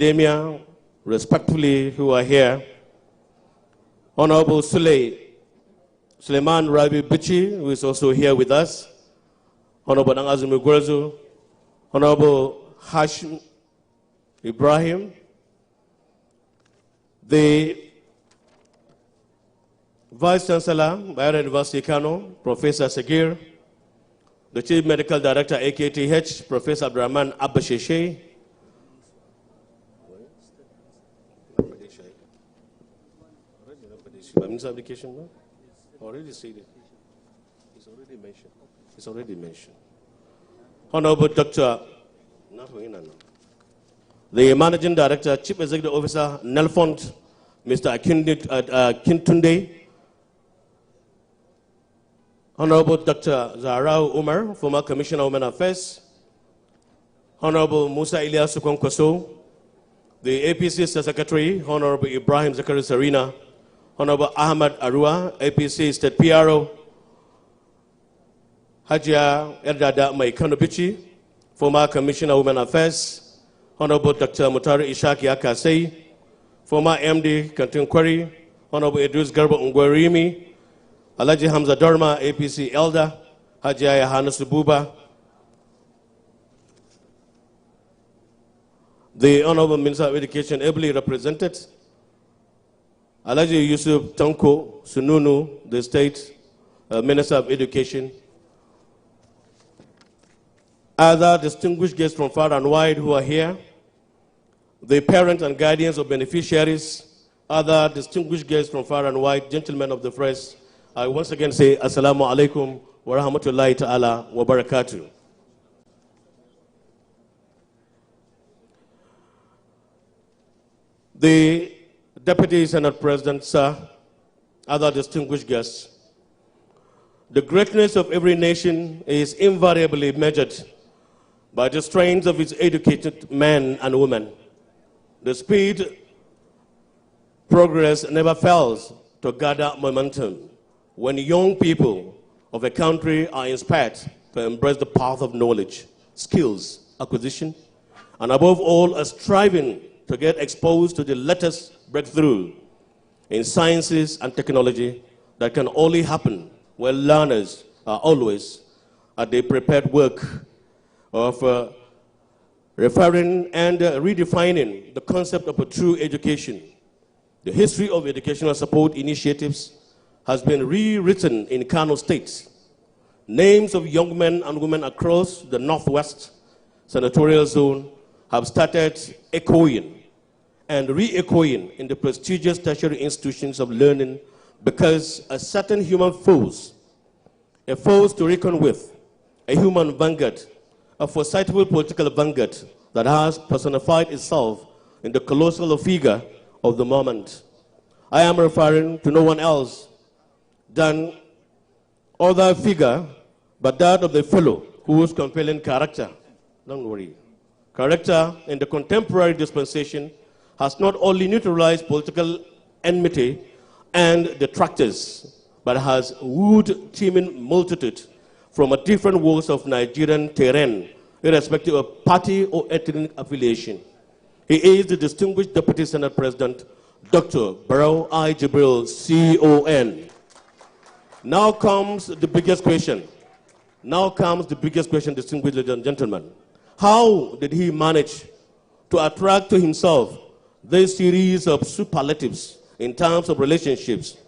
Academia, respectfully, who are here, Honorable Suleiman Rabi Bichi, who is also here with us, Honorable Nangazumi Gwerzu, Honorable Hashim Ibrahim, the Vice Chancellor, Barau University Kano, Professor Sagir, the Chief Medical Director, AKTH, Professor Abdurrahman Abbasheshe, application, already said it. It's already mentioned. It's already mentioned. Honorable Dr. The Managing Director, Chief Executive Officer, Nelfont, Mr. Kintunde. Honorable Dr. Barau Umar, former Commissioner of Women Affairs. Honorable Musa Ilyas Sukonkoso, the APC State Secretary, Honorable Ibrahim Zakari Sarina, Honorable Ahmad Arua, APC State PRO, Hajia Erdada Kano Bichi, former Commissioner of Women Affairs, Honorable Dr. Mutari Ishaki Akasei, former MD Kantin Kwari, Honorable Idris Garba Ungwarimi, Alaji Hamza Dorma, APC Elder, Hajia Yohana Sububa, the Honorable Minister of Education ably represented, Alaji Yusuf Tanko Sununu, the State Minister of Education, other distinguished guests from far and wide who are here, the parents and guardians of beneficiaries, other distinguished guests from far and wide, gentlemen of the press, I once again say Assalamu alaikum wa rahmatullahi ta'ala wa barakatuh. The Deputy Senate President, sir, other distinguished guests, the greatness of every nation is invariably measured by the strength of its educated men and women. The speed progress never fails to gather momentum when young people of a country are inspired to embrace the path of knowledge, skills, acquisition, and above all, are striving to get exposed to the latest breakthrough in sciences and technology that can only happen when learners are always at the prepared work of referring and redefining the concept of a true education. The history of educational support initiatives has been rewritten in Kano State. Names of young men and women across the Northwest Senatorial Zone have started echoing and re-echoing in the prestigious tertiary institutions of learning because a certain human force, a force to reckon with, a human vanguard, a foresightful political vanguard that has personified itself in the colossal figure of the moment. I am referring to no one else than other figure, but that of the fellow whose compelling character, don't worry, character in the contemporary dispensation has not only neutralized political enmity and detractors, but has wooed teeming multitude from a different walks of Nigerian terrain, irrespective of party or ethnic affiliation. He is the distinguished Deputy Senate President, Dr. Barau I. Jibril, CON. Now comes the biggest question. Distinguished ladies and gentlemen. How did he manage to attract to himself this series of superlatives in terms of relationships,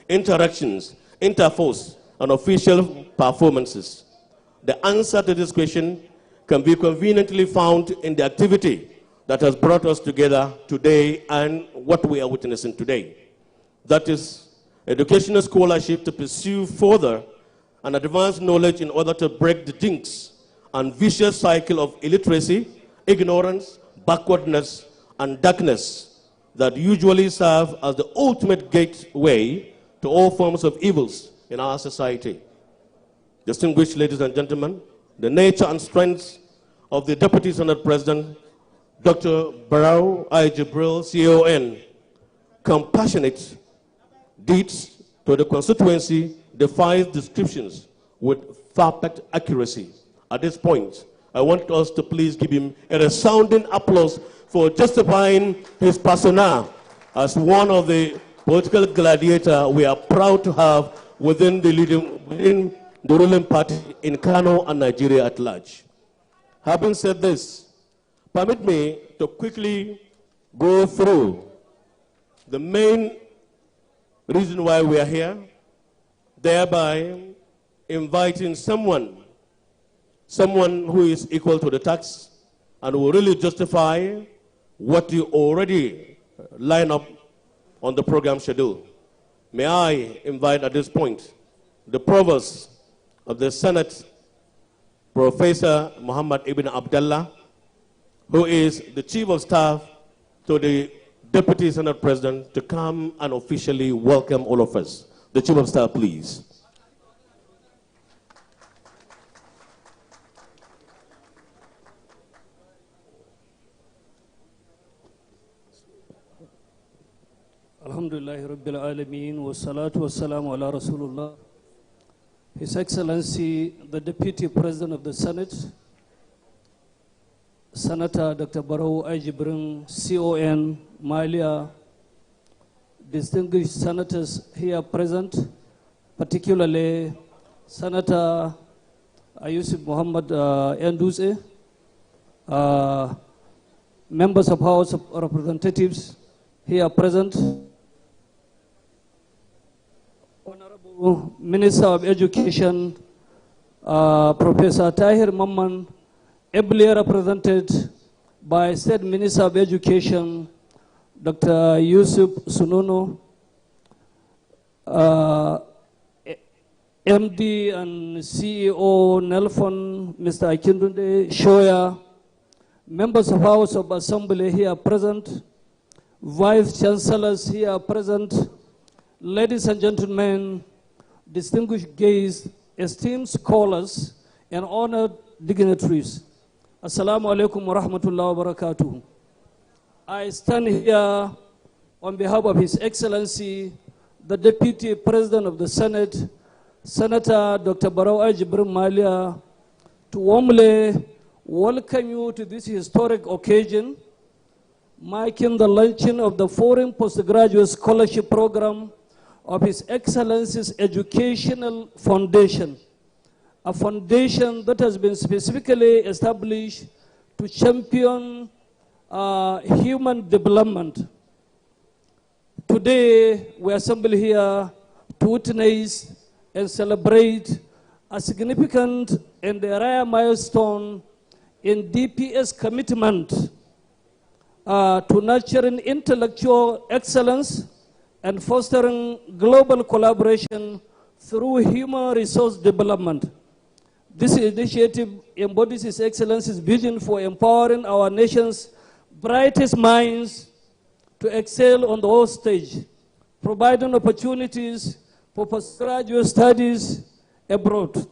interactions, interforce, and official performances? The answer to this question can be conveniently found in the activity that has brought us together today and what we are witnessing today. That is educational scholarship to pursue further and advance knowledge in order to break the jinx and vicious cycle of illiteracy, ignorance, backwardness, and darkness that usually serve as the ultimate gateway to all forms of evils in our society. Distinguished ladies and gentlemen, the nature and strengths of the Deputy Senate President, Dr. Barau I. Jibril, CON, compassionate deeds to the constituency defies descriptions with perfect accuracy. At this point, I want us to please give him a resounding applause for justifying his persona as one of the political gladiator we are proud to have within the ruling party in Kano and Nigeria at large. Having said this, permit me to quickly go through the main reason why we are here, thereby inviting someone who is equal to the task and will really justify what you already line up on the program schedule. May I invite at this point the Provost of the Senate, Professor Muhammad Ibn Abdullah, who is the Chief of Staff to the Deputy Senate President, to come and officially welcome all of us. The Chief of Staff, please. Alhamdulillah Rabbil Alameen wa salatu wa salamu ala Rasulullah. His Excellency, the Deputy President of the Senate, Senator Dr. Barau Ajibrin, CON, Malia, distinguished senators here present, particularly Senator Yusuf Muhammad Enduse, members of House of Representatives here present, Honorable Minister of Education, Professor Tahir Mamman, ably represented by State Minister of Education, Dr. Yusuf Sununu, MD and CEO Nelfon, Mr. Akindunde Shoya, members of House of Assembly here present, Vice Chancellors here present, ladies and gentlemen, distinguished guests, esteemed scholars, and honored dignitaries. Assalamu alaikum wa rahmatullahi wa barakatuh. I stand here on behalf of His Excellency, the Deputy President of the Senate, Senator Dr. Barau Ajibrin Malia, to warmly welcome you to this historic occasion, marking the launching of the Foreign Postgraduate Scholarship Program of His Excellency's Educational Foundation, a foundation that has been specifically established to champion human development. Today, we assemble here to witness and celebrate a significant and a rare milestone in DPS commitment to nurturing intellectual excellence and fostering global collaboration through human resource development. This initiative embodies His Excellency's vision for empowering our nation's brightest minds to excel on the world stage, providing opportunities for postgraduate studies abroad.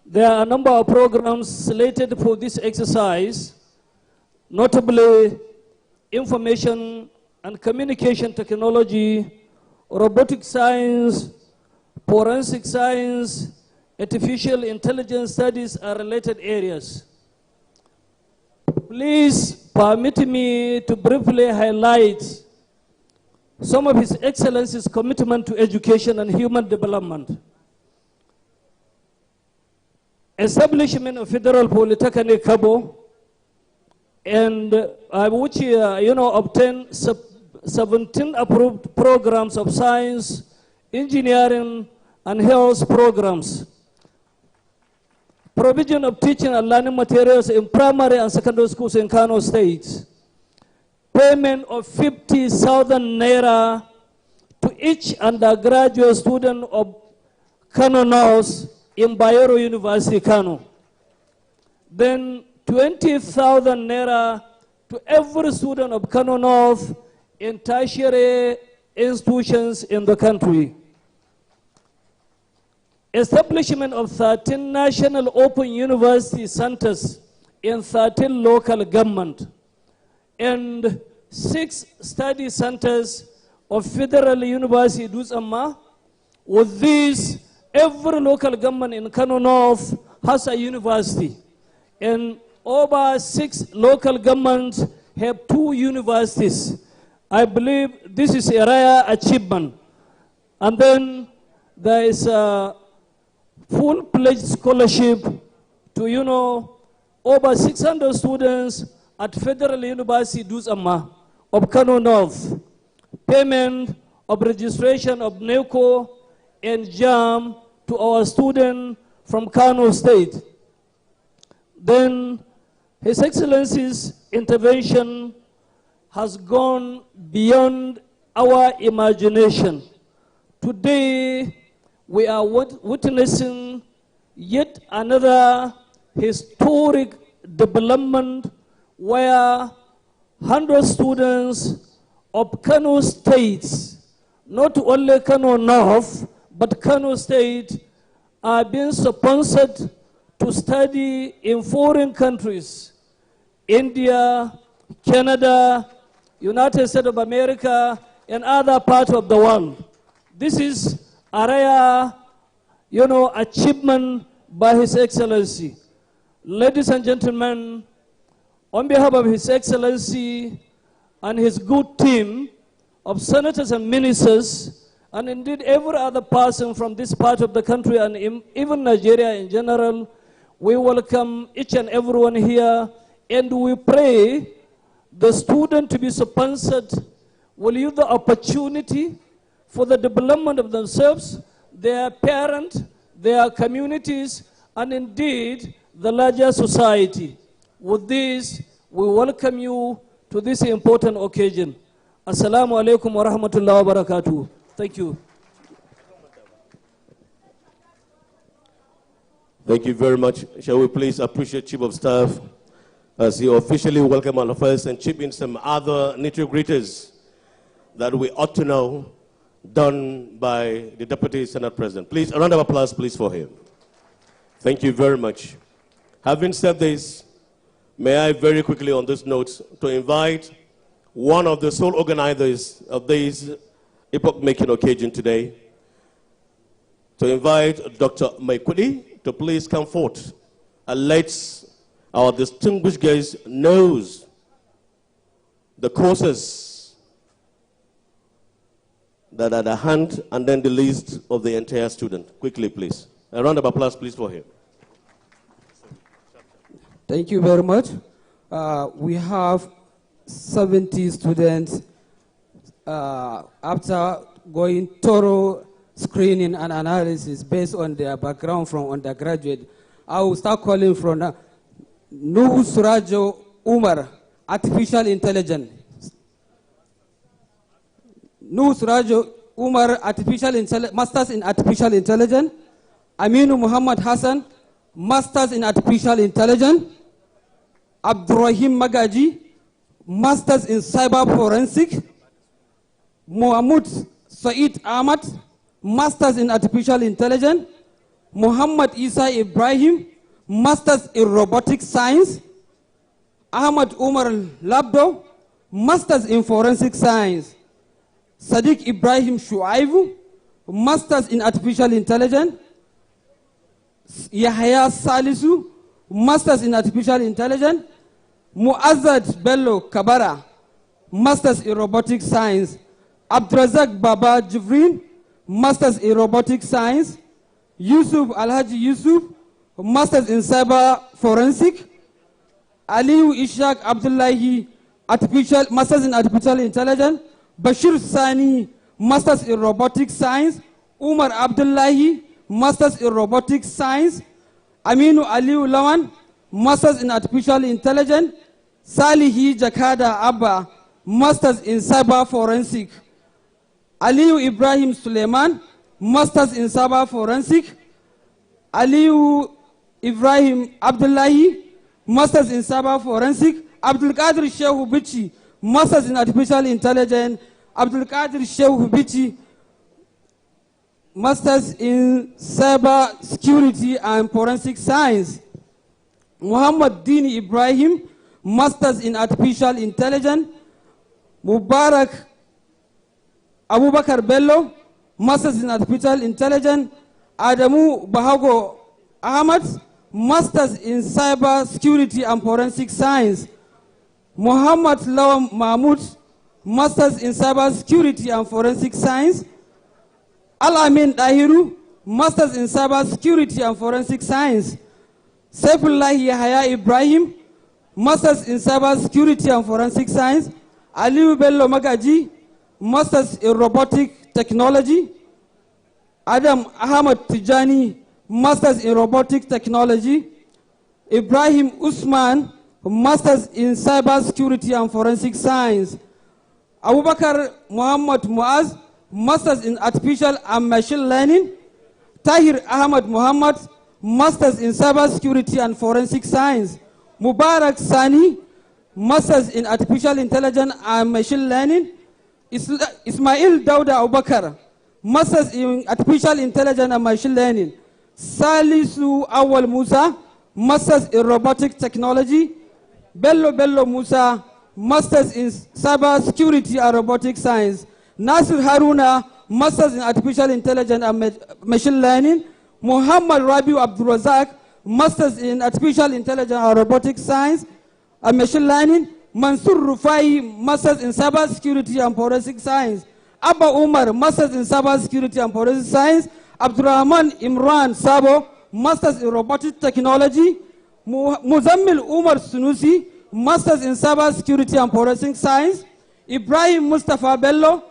There are a number of programs slated for this exercise, notably information and communication technology, robotic science, forensic science, artificial intelligence studies are related areas. Please permit me to briefly highlight some of His Excellency's commitment to education and human development. Establishment of Federal Polytechnic Cabo, and which obtained 17 approved programs of science, engineering, and health programs. Provision of teaching and learning materials in primary and secondary schools in Kano State. Payment of 50,000 naira to each undergraduate student of Kano North in Barau University, Kano. Then 20,000 naira to every student of Kano North in tertiary institutions in the country. Establishment of 13 national open university centers in 13 local government and 6 study centers of Federal University Dutsamma. With this, every local government in Kano North has a university, and over 6 local governments have 2 universities. I believe this is a rare achievement. And then there is a full-fledged scholarship to, over 600 students at Federal University Dusama of Kano North. Payment of registration of NECO and JAM to our student from Kano State. Then His Excellency's intervention has gone beyond our imagination. Today, we are witnessing yet another historic development where 100 students of Kano State, not only Kano North, but Kano State, are being sponsored to study in foreign countries, India, Canada, United States of America, and other parts of the world. This is a rare, achievement by His Excellency. Ladies and gentlemen, on behalf of His Excellency and his good team of senators and ministers, and indeed every other person from this part of the country and even Nigeria in general, we welcome each and everyone here, and we pray the student to be sponsored will use the opportunity for the development of themselves, their parents, their communities, and indeed the larger society. With this, we welcome you to this important occasion. Assalamu alaikum wa rahmatullahi wa barakatuh. Thank you. Thank you very much. Shall we please appreciate Chief of Staff as he officially welcomes all of us and chip in some other nitty-gritties that we ought to know done by the Deputy Senate President. Please, a round of applause, please, for him. Thank you very much. Having said this, may I very quickly on this note to invite one of the sole organizers of this epoch-making occasion today, to invite Dr. Maikudi to please come forth and let our distinguished guest knows the courses that are at the hand and then the list of the entire student. Quickly, please. A round of applause, please, for him. Thank you very much. We have 70 students after going thorough screening and analysis based on their background from undergraduate. I will start calling from Nuhu Surajo Umar, Artificial Intelligence. Nuhu Surajo Umar, Masters in Artificial Intelligence. Aminu Muhammad Hassan, Masters in Artificial Intelligence. Abdurrahim Magaji, Masters in Cyber Forensic. Muhammad Saeed Ahmad, Masters in Artificial Intelligence. Muhammad Isa Ibrahim, Masters in Robotic Science. Ahmad Umar Labdo, Masters in Forensic Science. Sadiq Ibrahim Shuaibu, Masters in Artificial Intelligence. Yahya Salisu, Masters in Artificial Intelligence. Muazzad Bello Kabara, Masters in Robotic Science. Abdrazak Baba Jibrin, Masters in Robotic Science. Yusuf Alhaji Yusuf, Masters in Cyber Forensic. Aliu Ishaq Abdullahi, Masters in Artificial Intelligence. Bashir Sani, Masters in Robotic Science. Umar Abdullahi, Masters in Robotic Science. Aminu Aliu Lawan, Masters in Artificial Intelligence. Salihi Jakada Abba, Masters in Cyber Forensic. Aliu Ibrahim Suleiman, Masters in Cyber Forensic. Aliu Ibrahim Abdullahi, Masters in Cyber Forensic. Abdul Qadir Shehu Bichi, Masters in Artificial Intelligence. Abdul Qadir Shehu Bichi, Masters in Cyber Security and Forensic Science. Muhammad Dini Ibrahim, Masters in Artificial Intelligence. Mubarak Abubakar Bello, Masters in Artificial Intelligence. Adamu Bahago Ahmad, Masters in Cyber Security and Forensic Science. Muhammad Lawan Mahmoud, Masters in Cyber Security and Forensic Science. Al-Amin Dahiru, Masters in Cyber Security and Forensic Science. Saifullah Yahya Ibrahim, Masters in Cyber Security and Forensic Science. Aliu Bello Magaji, Masters in Robotic Technology. Adam Ahmad Tijani, Masters in Robotic Technology. Ibrahim Usman, Masters in Cyber Security and Forensic Science. Abubakar Muhammad Muaz, Masters in Artificial and Machine Learning. Tahir Ahmad Muhammad, Masters in Cyber Security and Forensic Science. Mubarak Sani, Masters in Artificial Intelligence and Machine Learning. Ismail Dauda Abubakar, Masters in Artificial Intelligence and Machine Learning. Salisu Awal Musa, Masters in Robotic Technology. Bello Musa, Masters in Cyber Security and Robotic Science. Nasir Haruna, Masters in Artificial Intelligence and Machine Learning. Muhammad Rabiu Abdulrazak, Masters in Artificial Intelligence and Robotic Science and Machine Learning. Mansur Rufai, Masters in Cyber Security and Forensic Science. Abba Umar, Masters in Cyber Security and Forensic Science. Abdurrahman Imran Sabo, Masters in Robotic Technology. Muzammil Umar Sunusi, Masters in Cyber Security and Forensic Science. Ibrahim Mustafa Bello,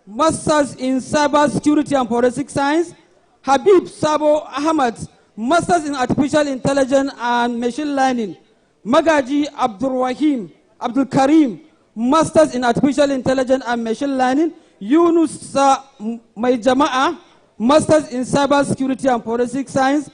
Masters in Cyber Security and Forensic Science. Habib Sabo Ahmad, Masters in Artificial Intelligence and Machine Learning. Magaji Abdul Karim, Masters in Artificial Intelligence and Machine Learning. Yunus Mai Jama'a, Masters in Cyber Security and Forensic Science.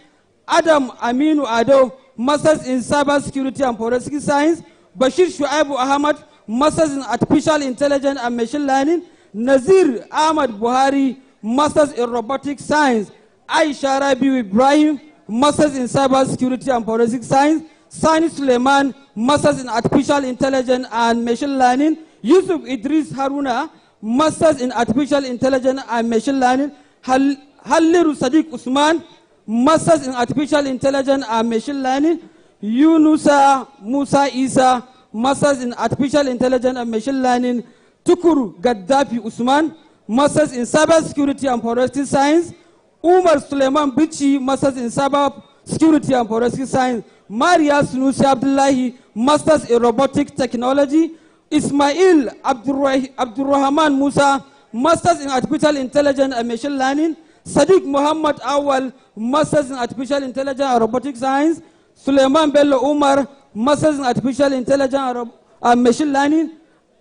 Adam Aminu Ado, Masters in Cyber Security and Forensic Science. Bashir Shuaibu Ahmad, Masters in Artificial Intelligence and Machine Learning. Nazir Ahmad Buhari, Masters in Robotic Science. Aisha Rabiu Ibrahim, Masters in Cyber Security and Forensic Science. Sani Suleiman, Masters in Artificial Intelligence and Machine Learning. Yusuf Idris Haruna, Masters in Artificial Intelligence and Machine Learning. Halliru Sadiq Usman, Masters in Artificial Intelligence and Machine Learning. Yunusa Musa Isa, Masters in Artificial Intelligence and Machine Learning. Tukuru Gaddafi Usman, Masters in Cyber Security and Forensic Science. Umar Suleiman Bichi, Masters in Cyber Security and Forensic Science. Maria Sunusi Abdullahi, Masters in Robotic Technology. Ismail Abdurrahman Musa, Masters in Artificial Intelligence and Machine Learning. Sadiq Muhammad Awal, Masters in Artificial Intelligence and Robotic Science. Suleiman Bello Umar, Masters in Artificial Intelligence and Machine Learning.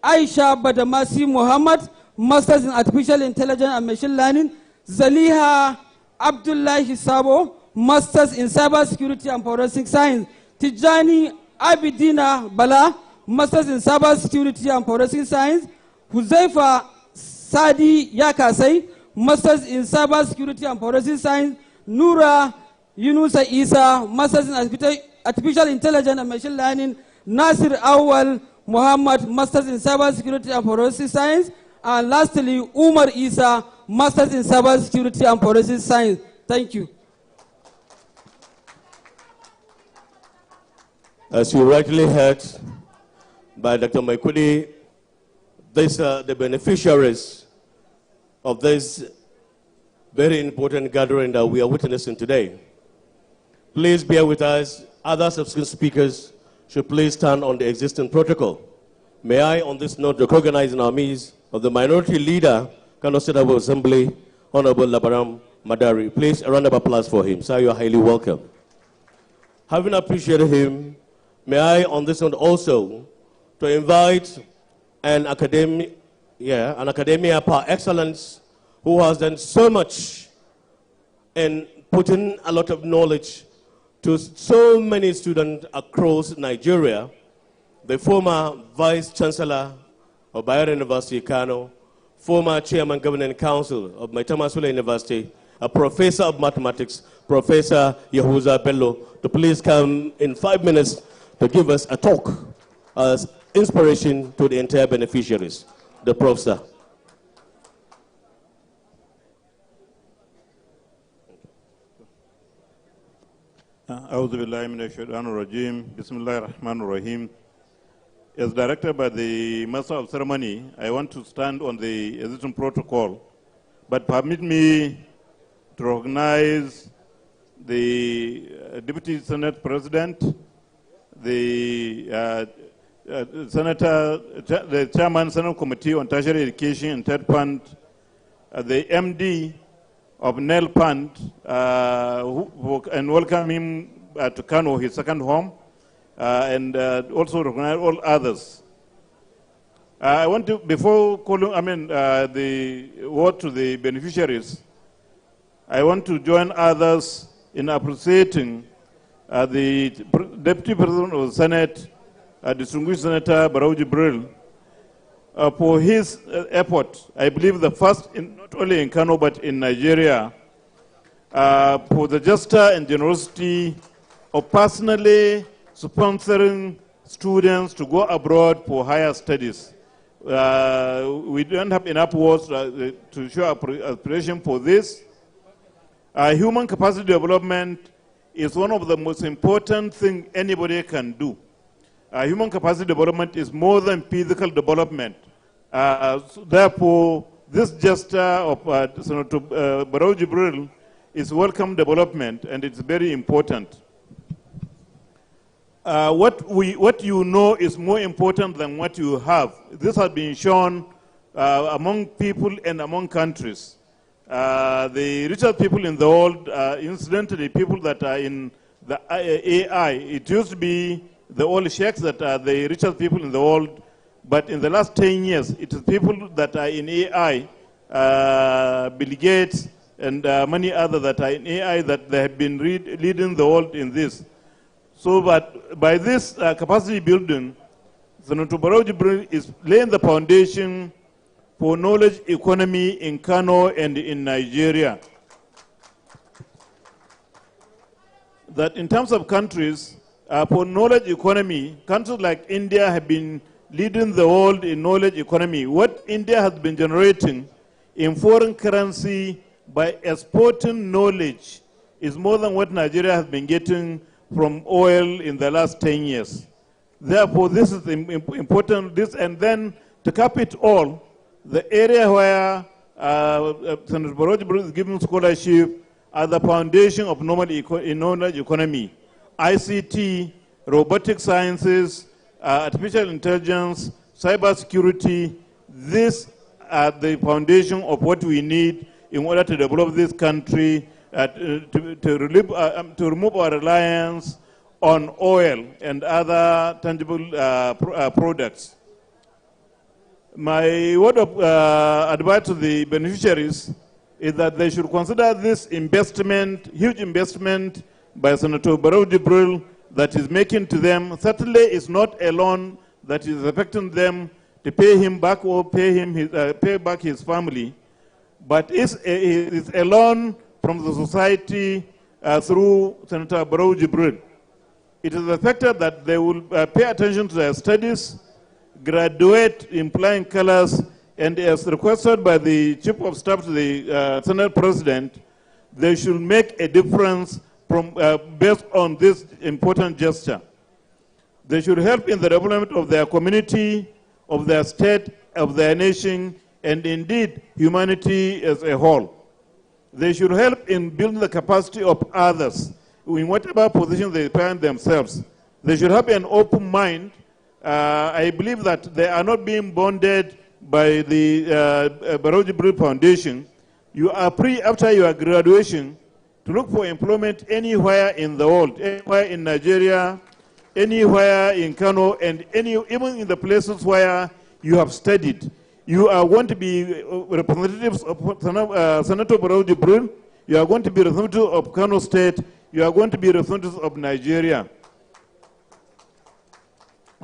Aisha Badamasi Muhammad, Masters in Artificial Intelligence and Machine Learning. Zaliha Abdullahi Sabo, Masters in Cyber Security and Forensic Science. Tijani Abidina Bala, Masters in Cyber Security and Forensic Science. Huzaifa Sadi Yakasai, Masters in Cyber Security and Forensic Science. Nura Yunusa Isa, Masters in Artificial Intelligence and Machine Learning. Nasir Awal Muhammad, Masters in Cyber Security and Forensic Science. And lastly, Umar Isa, Masters in Cyber Security and Forensic Science. Thank you. As you rightly heard by Dr. Maikudi, these are the beneficiaries of this very important gathering that we are witnessing today. Please bear with us. Other subsequent speakers should please stand on the existing protocol. May I, on this note, recognize in our midst of the minority leader, Kano State Assembly, Honorable Labaram Madari. Please, a round of applause for him. Sir, you are highly welcome. Having appreciated him, may I, on this note, also to invite an academia par excellence who has done so much in putting a lot of knowledge to so many students across Nigeria, the former Vice Chancellor of Barau University, Kano, former Chairman Governing Council of Maitama Sule University, a Professor of Mathematics, Professor Yahuza Bello, to please come in 5 minutes to give us a talk as inspiration to the entire beneficiaries. The Professor. أعوذ بالله من الشيطان الرجيم بسم الله الرحمن الرحيم as directed by the Master of Ceremony, I want to stand on the existing protocol, but permit me to recognize the Deputy Senate President, the the Chairman Senate Committee on Tertiary Education and Third Fund, the MD of NEL Fund, and welcome him to Kano, his second home, and also recognize all others. I want to, before calling, the word to the beneficiaries, I want to join others in appreciating the Deputy President of the Senate, distinguished Senator Barau for his effort. I believe the first, not only in Kano, but in Nigeria, for the gesture and generosity of personally sponsoring students to go abroad for higher studies. We don't have enough words to show appreciation for this. Human capacity development is one of the most important things anybody can do. Human capacity development is more than physical development. Therefore, this gesture of Senator Barau is welcome development, and it's very important. What you know is more important than what you have. This has been shown among people and among countries. The richest people in the world, incidentally, people that are in the AI, it used to be the old sheikhs that are the richest people in the world, but in the last 10 years, it is people that are in AI, Bill Gates and many others that are in AI, that they have been leading the world in this. So, but by this capacity building, Senator Barau is laying the foundation for knowledge economy in Kano and in Nigeria. That in terms of countries, for knowledge economy, countries like India have been leading the world in knowledge economy. What India has been generating in foreign currency by exporting knowledge is more than what Nigeria has been getting from oil in the last 10 years. Therefore, this is important. And then to cap it all, the area where Senator Barau is giving scholarship are the foundation of knowledge economy. ICT, robotic sciences, artificial intelligence, cybersecurity, these are the foundation of what we need in order to develop this country, to remove our reliance on oil and other tangible products. My word of advice to the beneficiaries is that they should consider this investment, huge investment by Senator Barau that is making to them. Certainly it's not a loan that is affecting them to pay him back or pay back his family, but it's a loan from the society through Senator Barau. It is expected that they will pay attention to their studies, graduate in flying colors, and as requested by the Chief of Staff to the Senate President, they should make a difference from, based on this important gesture. They should help in the development of their community, of their state, of their nation, and indeed humanity as a whole. They should help in building the capacity of others in whatever position they find themselves. They should have an open mind. I believe that they are not being bonded by the Barau Foundation. You are free after your graduation to look for employment anywhere in the world, anywhere in Nigeria, anywhere in Kano, and even in the places where you have studied. You are going to be representatives of Senator Barau. You are going to be representatives of Kano State. You are going to be representatives of Nigeria.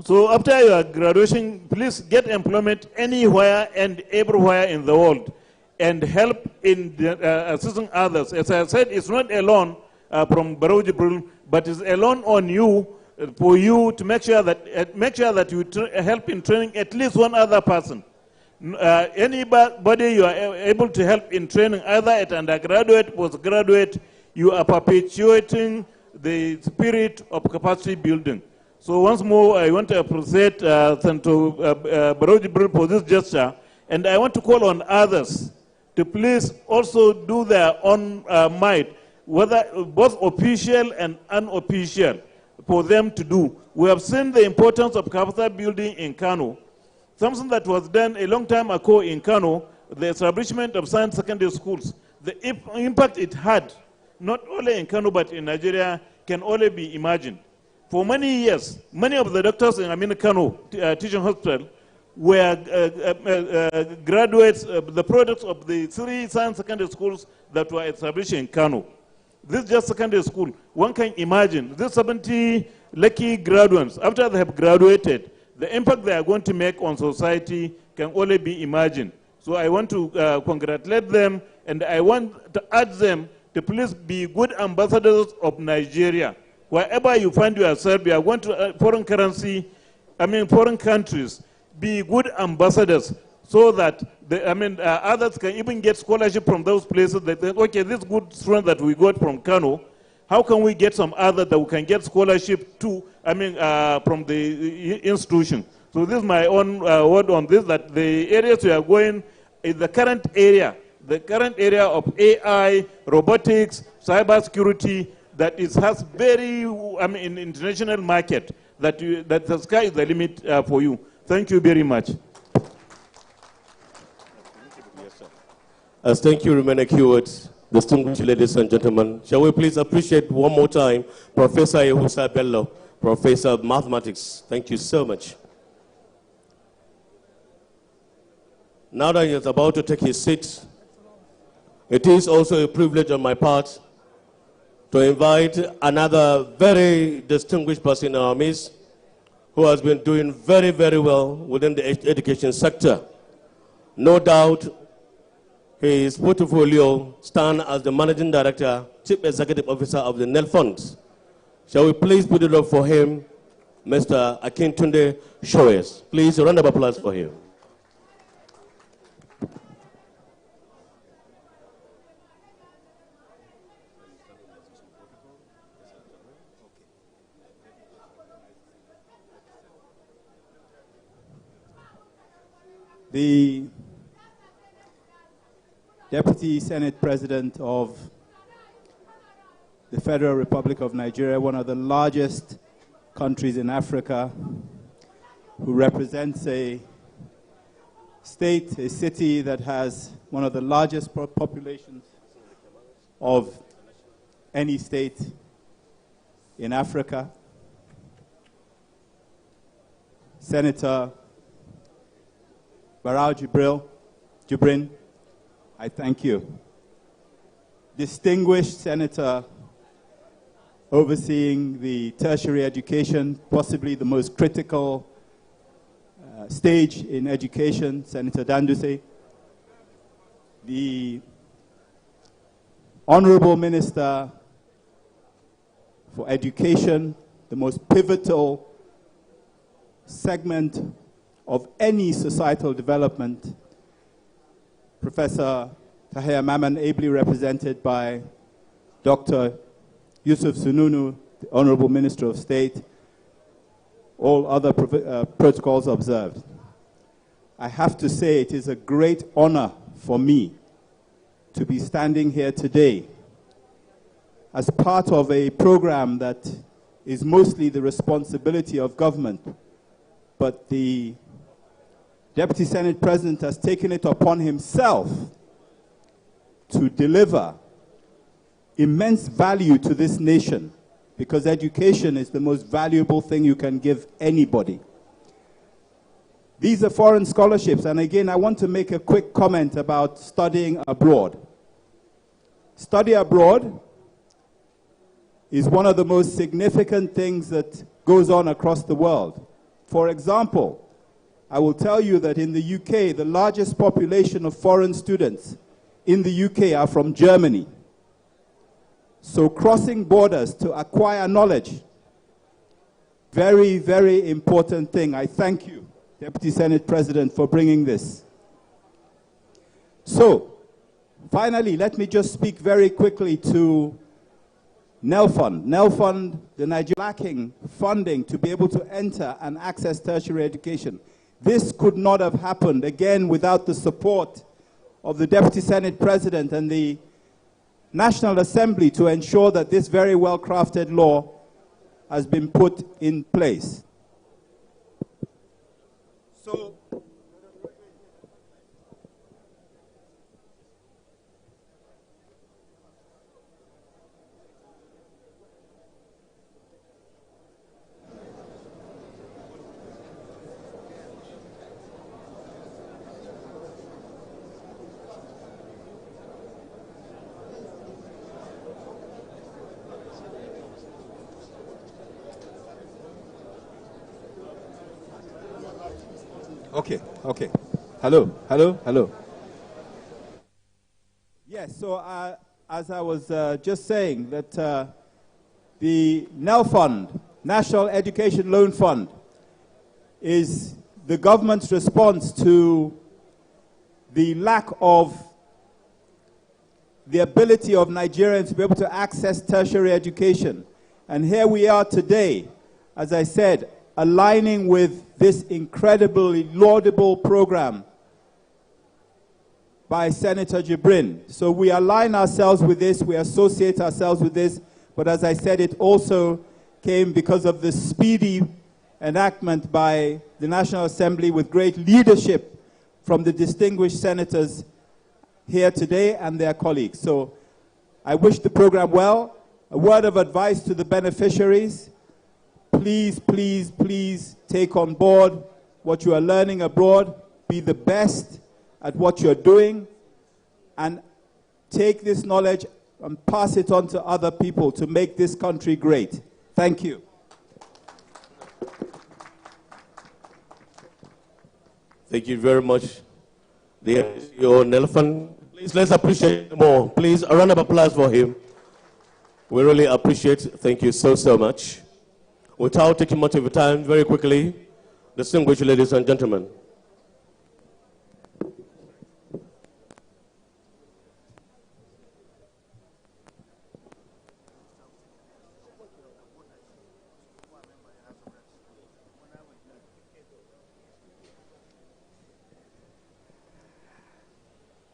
So after your graduation, please get employment anywhere and everywhere in the world and help in assisting others. As I said, it's not a loan from Barau, but it's a loan on you for you to make sure that you help in training at least one other person. Anybody you are able to help in training, either at undergraduate, postgraduate, you are perpetuating the spirit of capacity building. So once more, I want to appreciate Senator Barau Jibril for this gesture, and I want to call on others to please also do their own might, whether both official and unofficial, for them to do. We have seen the importance of capacity building in Kano, something that was done a long time ago in Kano, the establishment of science secondary schools. The impact it had, not only in Kano but in Nigeria, can only be imagined. For many years, many of the doctors in Kano teaching hospital were graduates, the products of the 3 science secondary schools that were established in Kano. This is just secondary school. One can imagine these 70 lucky graduates, after they have graduated, the impact they are going to make on society can only be imagined. So I want to congratulate them, and I want to urge them to please be good ambassadors of Nigeria. Wherever you find yourself, you are going to foreign countries, be good ambassadors so that others can even get scholarship from those places. They think, okay, this good student that we got from Kano, how can we get some other that we can get scholarship to, from the institution? So this is my own word on this, that the areas we are going is the current area of AI, robotics, cybersecurity, that has very, in international market, that the sky is the limit for you. Thank you very much. As thank you, Rumena Kiwat, distinguished ladies and gentlemen, shall we please appreciate one more time Professor Yehusa Bello, Professor of Mathematics. Thank you so much. Now that he is about to take his seat, it is also a privilege on my part to invite another very distinguished person in our midst who has been doing very, very well within the education sector. No doubt, his portfolio stands as the Managing Director, Chief Executive Officer of the NEL Funds. Shall we please put it up for him, Mr. Akintunde Shoes. Please, a round of applause for him. The Deputy Senate President of the Federal Republic of Nigeria, one of the largest countries in Africa, who represents a state, a city that has one of the largest populations of any state in Africa. Senator Barau Jibrin, I thank you. Distinguished Senator overseeing the tertiary education, possibly the most critical stage in education, Senator Danduse. The Honorable Minister for Education, the most pivotal segment of any societal development, Professor Tahir Maman, ably represented by Dr. Yusuf Sununu, the Honorable Minister of State, all other protocols observed. I have to say it is a great honor for me to be standing here today as part of a program that is mostly the responsibility of government, but the Deputy Senate President has taken it upon himself to deliver immense value to this nation, because education is the most valuable thing you can give anybody. These are foreign scholarships, and again, I want to make a quick comment about studying abroad. Study abroad is one of the most significant things that goes on across the world. For example, I will tell you that in the UK, the largest population of foreign students in the UK are from Germany. So crossing borders to acquire knowledge, very, very important thing. I thank you, Deputy Senate President, for bringing this. So, finally, let me just speak very quickly to NEL Fund. NEL Fund, the Nigeria lacking funding to be able to enter and access tertiary education. This could not have happened, again, without the support of the Deputy Senate President and the National Assembly to ensure that this very well-crafted law has been put in place. So, Okay. Hello. Yes, so as I was just saying, that the NEL Fund, National Education Loan Fund, is the government's response to the lack of the ability of Nigerians to be able to access tertiary education. And here we are today, as I said, aligning with this incredibly laudable program by Senator Jibrin. So we align ourselves with this, we associate ourselves with this, but as I said, it also came because of the speedy enactment by the National Assembly with great leadership from the distinguished senators here today and their colleagues. So I wish the program well. A word of advice to the beneficiaries: please take on board what you are learning abroad. Be the best at what you're doing, and take this knowledge and pass it on to other people to make this country great. Thank you. Thank you very much, dear CEO Nelson. Please, let's appreciate him more. Please, a round of applause for him. We really appreciate it. Thank you so much. Without taking much of your time, very quickly, distinguished ladies and gentlemen.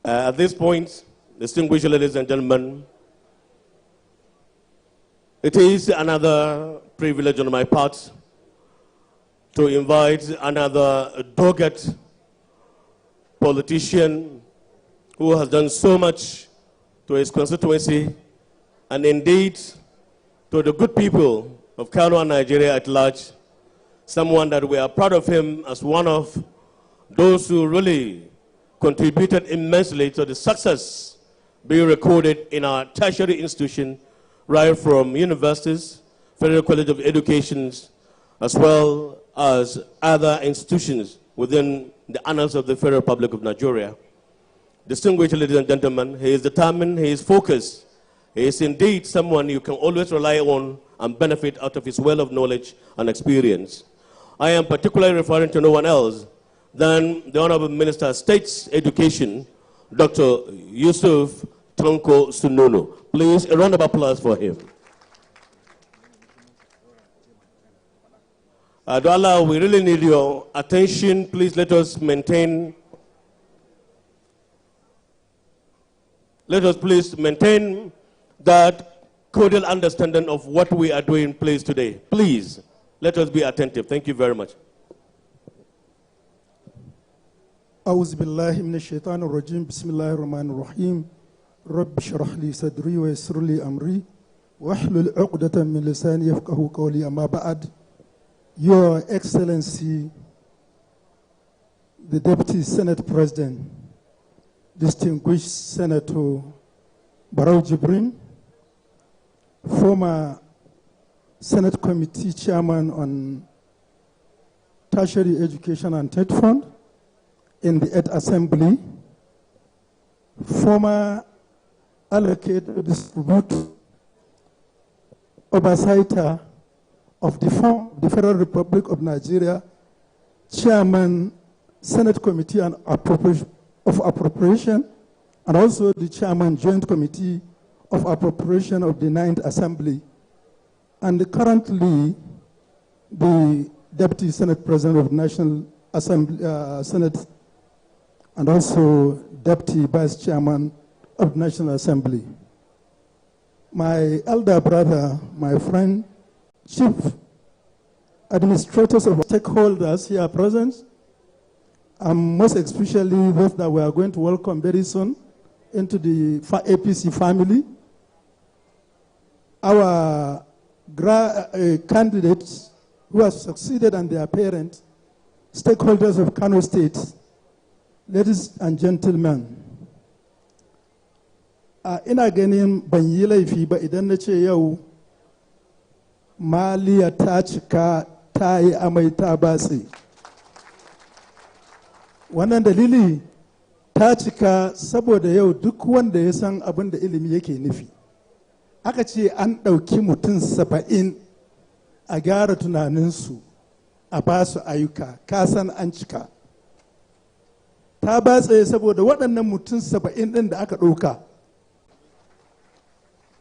At this point, distinguished ladies and gentlemen, it is another privilege on my part to invite another dogged politician who has done so much to his constituency and indeed to the good people of Kano and Nigeria at large, someone that we are proud of him as one of those who really contributed immensely to the success being recorded in our tertiary institution, right from universities, Federal College of Education, as well as other institutions within the annals of the Federal Republic of Nigeria. Distinguished ladies and gentlemen, he is determined, he is focused, he is indeed someone you can always rely on and benefit out of his well of knowledge and experience. I am particularly referring to no one else than the Honorable Minister of State's Education, Dr. Yusuf Tonko Sununu. Please, a round of applause for him. Adwala, we really need your attention. Please let us maintain. Let us please maintain that cordial understanding of what we are doing, please, today. Please, let us be attentive. Thank you very much. أعوذ بالله من الشيطان الرجيم بسم الله الرحمن الرحيم رب اشرح لي صدري ويسر لي أمري واحلل عقدة من لساني يفقهوا قولي أما بعد. Your Excellency, the Deputy Senate President, distinguished Senator Barau Jibrin, former Senate Committee Chairman on Tertiary Education and TED Fund in the Ed Assembly, former allocated distributor, oversighter of the Federal Republic of Nigeria, Chairman, Senate Committee on Appropriation, and also the Chairman, Joint Committee of Appropriation of the 9th Assembly. and currently the Deputy Senate President of National Assembly, Senate, and also Deputy Vice Chairman of the National Assembly. My elder brother, my friend, Chief Administrators of stakeholders here present, and most especially those that we are going to welcome very soon into the APC family. Our candidates who have succeeded and their parents, stakeholders of Kano State, ladies and gentlemen, ina ganin ban yi laifi ba idan na ce yau Maliya ta cika ta yi amai ta batse. Wannan dalili ta cika saboda yau duk wanda ya san abin da ilimi yake nufi. Aka ce an ɗauki mutum 70 a gyara tunaninsu a ba su ayyuka, ka san an cika. Ta batse saboda waɗannan mutum 70 ɗin da aka ɗauka.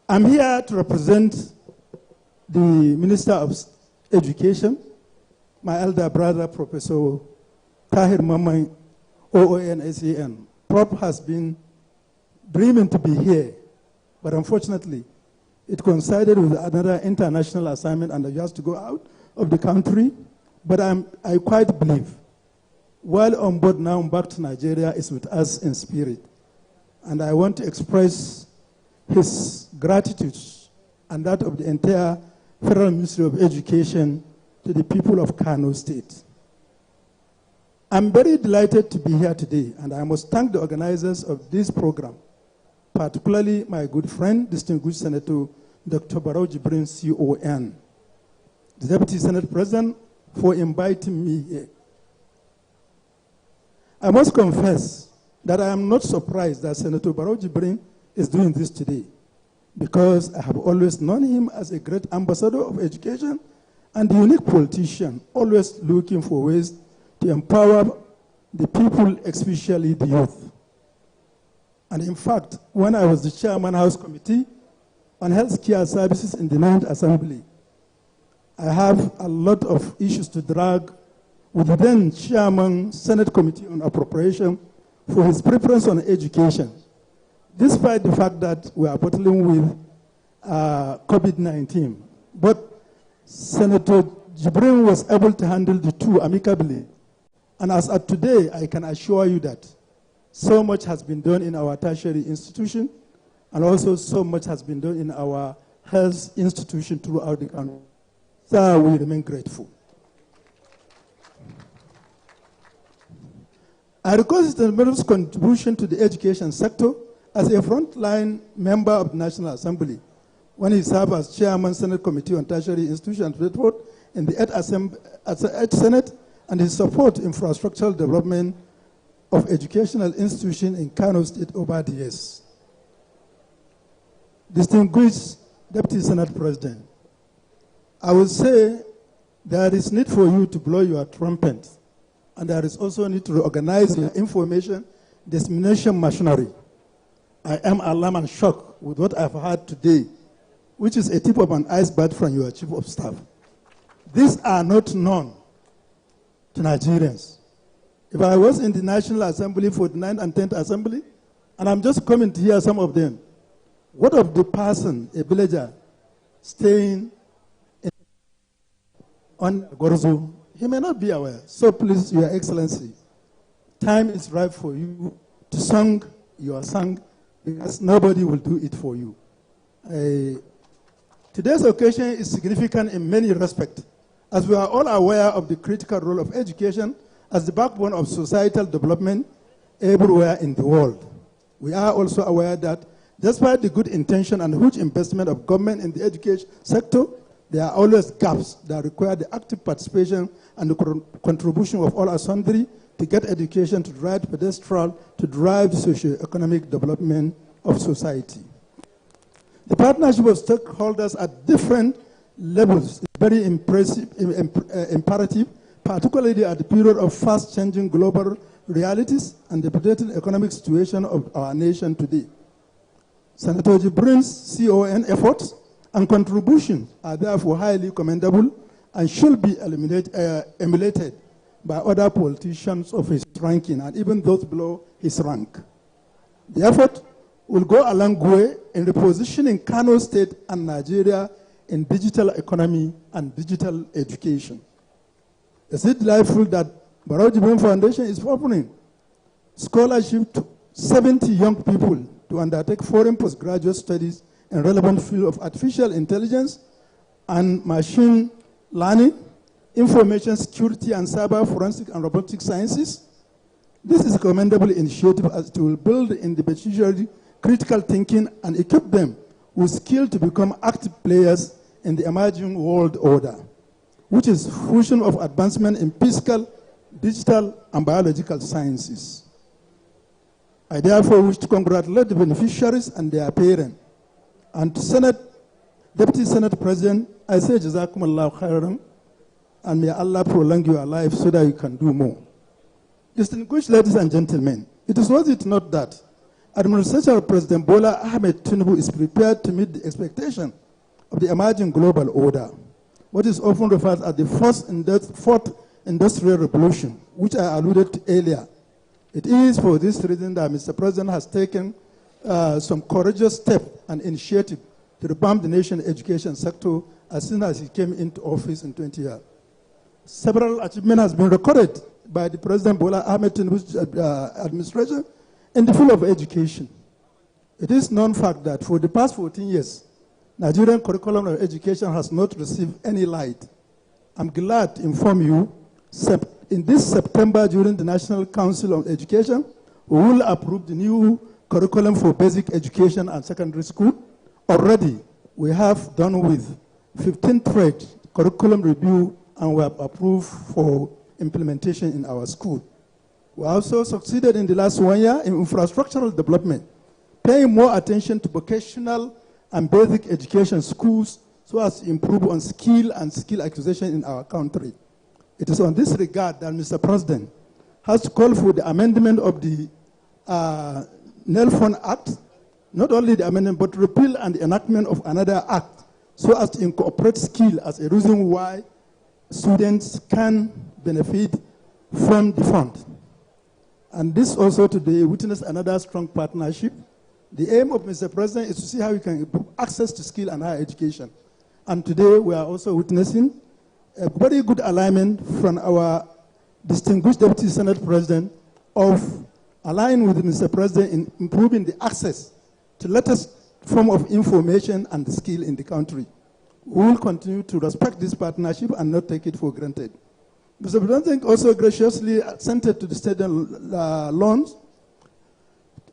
I'm here to represent the Minister of Education, my elder brother, Professor Tahir Mamman, OON-SAN. Prof has been dreaming to be here, but unfortunately, it coincided with another international assignment and he has to go out of the country. But I quite believe, while on board now back to Nigeria, is with us in spirit. And I want to express his gratitude and that of the entire Federal Ministry of Education to the people of Kano State. I'm very delighted to be here today, and I must thank the organizers of this program, particularly my good friend, distinguished Senator Dr. Barau CON, the Deputy Senate President, for inviting me here. I must confess that I am not surprised that Senator Barau is doing this today, because I have always known him as a great ambassador of education and a unique politician, always looking for ways to empower the people, especially the youth. And in fact, when I was the Chairman House Committee on Health Care Services in the 9th Assembly, I have a lot of issues to drag with the then Chairman Senate Committee on Appropriation for his preference on education, despite the fact that we are battling with COVID-19. But Senator Jibrin was able to handle the two amicably. And as of today, I can assure you that so much has been done in our tertiary institution, and also so much has been done in our health institution throughout the country. So we remain grateful. I request the Minister's contribution to the education sector as a frontline member of the National Assembly when he served as Chairman Senate Committee on Tertiary Institutions report in the 8th Senate, and his support infrastructural development of educational institutions in Kano State over the years. Distinguished Deputy Senate President, I will say there is need for you to blow your trumpet, and there is also need to organize your information dissemination machinery. I am alarmed and shocked with what I've heard today, which is a tip of an iceberg from your Chief of Staff. These are not known to Nigerians. If I was in the National Assembly for the 9th and 10th Assembly, and I'm just coming to hear some of them, what of the person, a villager, staying on Gorzo? He may not be aware. So please, Your Excellency, time is ripe for you to sing your song, because nobody will do it for you. Today's occasion is significant in many respects, as we are all aware of the critical role of education as the backbone of societal development everywhere in the world. We are also aware that despite the good intention and huge investment of government in the education sector, there are always gaps that require the active participation and the contribution of all sundry to get education to drive pedestrian, to drive the socio-economic development of society. The partnership of stakeholders at different levels is very imperative, particularly at the period of fast-changing global realities and the predicted economic situation of our nation today. Senator Jibrin's CON efforts and contributions are therefore highly commendable and should be emulated by other politicians of his ranking and even those below his rank. The effort will go a long way in repositioning Kano State and Nigeria in digital economy and digital education. Is it delightful that Barau Foundation is offering scholarship to 70 young people to undertake foreign postgraduate studies in relevant field of artificial intelligence and machine learning, information security and cyber forensic and robotic sciences? This is a commendable initiative as it will build in the beneficiary critical thinking and equip them with skill to become active players in the emerging world order, which is fusion of advancement in physical, digital, and biological sciences. I therefore wish to congratulate the beneficiaries and their parents. And to Deputy Senate President, I say Jazakumullah khairan, and may Allah prolong your life so that you can do more. Distinguished ladies and gentlemen, it is worth it not that Administration of President Bola Ahmed Tinubu is prepared to meet the expectation of the emerging global order, what is often referred as the fourth industrial revolution, which I alluded to earlier. It is for this reason that Mr. President has taken some courageous steps and initiative to revamp the nation's education sector as soon as he came into office in 20 years. Several achievements have been recorded by the President Bola Ahmed Tinubu's administration in the field of education. It is known fact that for the past 14 years, Nigerian curriculum of education has not received any light. I'm glad to inform you, in this September during the National Council on Education, we will approve the new curriculum for basic education and secondary school. Already, we have done with 15th grade curriculum review and we have approved for implementation in our school. We also succeeded in the last 1 year in infrastructural development, paying more attention to vocational and basic education schools so as to improve on skill and skill acquisition in our country. It is on this regard that Mr. President has to call for the amendment of the Nelfon Act, not only the amendment, but repeal and the enactment of another act so as to incorporate skill as a reason why students can benefit from the fund. And this also today witnessed another strong partnership. The aim of Mr. President is to see how we can improve access to skill and higher education. And today we are also witnessing a very good alignment from our distinguished Deputy Senate President of aligning with Mr. President in improving the access to latest form of information and skill in the country. We will continue to respect this partnership and not take it for granted. Mr. President also graciously assented to the State Loans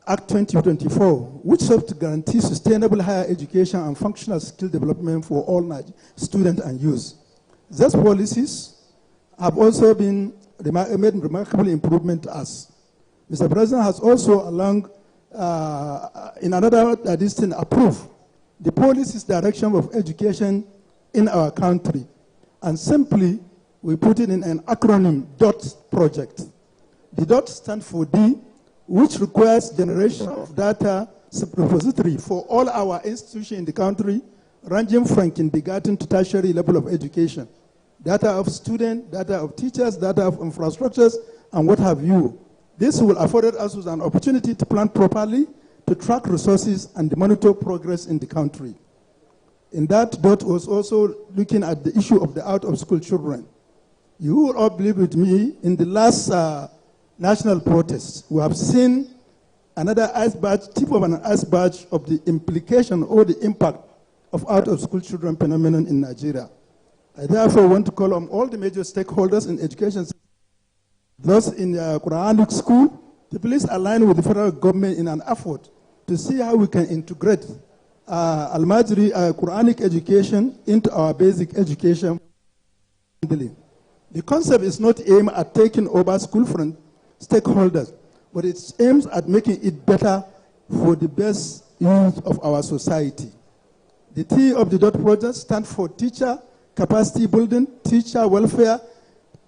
Act 2024, which serves to guarantee sustainable higher education and functional skill development for all students and youth. These policies have also been made remarkable improvement to us. Mr. President has also, in another distinct, approved the policies direction of education in our country. And simply, we put it in an acronym, DOT project. The DOT stands for D, which requires generation of data repository for all our institutions in the country, ranging from kindergarten to tertiary level of education. Data of students, data of teachers, data of infrastructures, and what have you. This will afford us with an opportunity to plan properly, to track resources, and monitor progress in the country. In that, DOT was also looking at the issue of the out-of-school children. You will all believe with me, in the last national protests, we have seen another iceberg, tip of an iceberg of the implication or the impact of out-of-school children phenomenon in Nigeria. I therefore want to call on all the major stakeholders in education, those in the Quranic school, to please align with the federal government in an effort to see how we can integrate Al-Majri Quranic education into our basic education. The concept is not aimed at taking over school from stakeholders, but it aims at making it better for the best use of our society. The T of the DOT project stands for teacher capacity building, teacher welfare,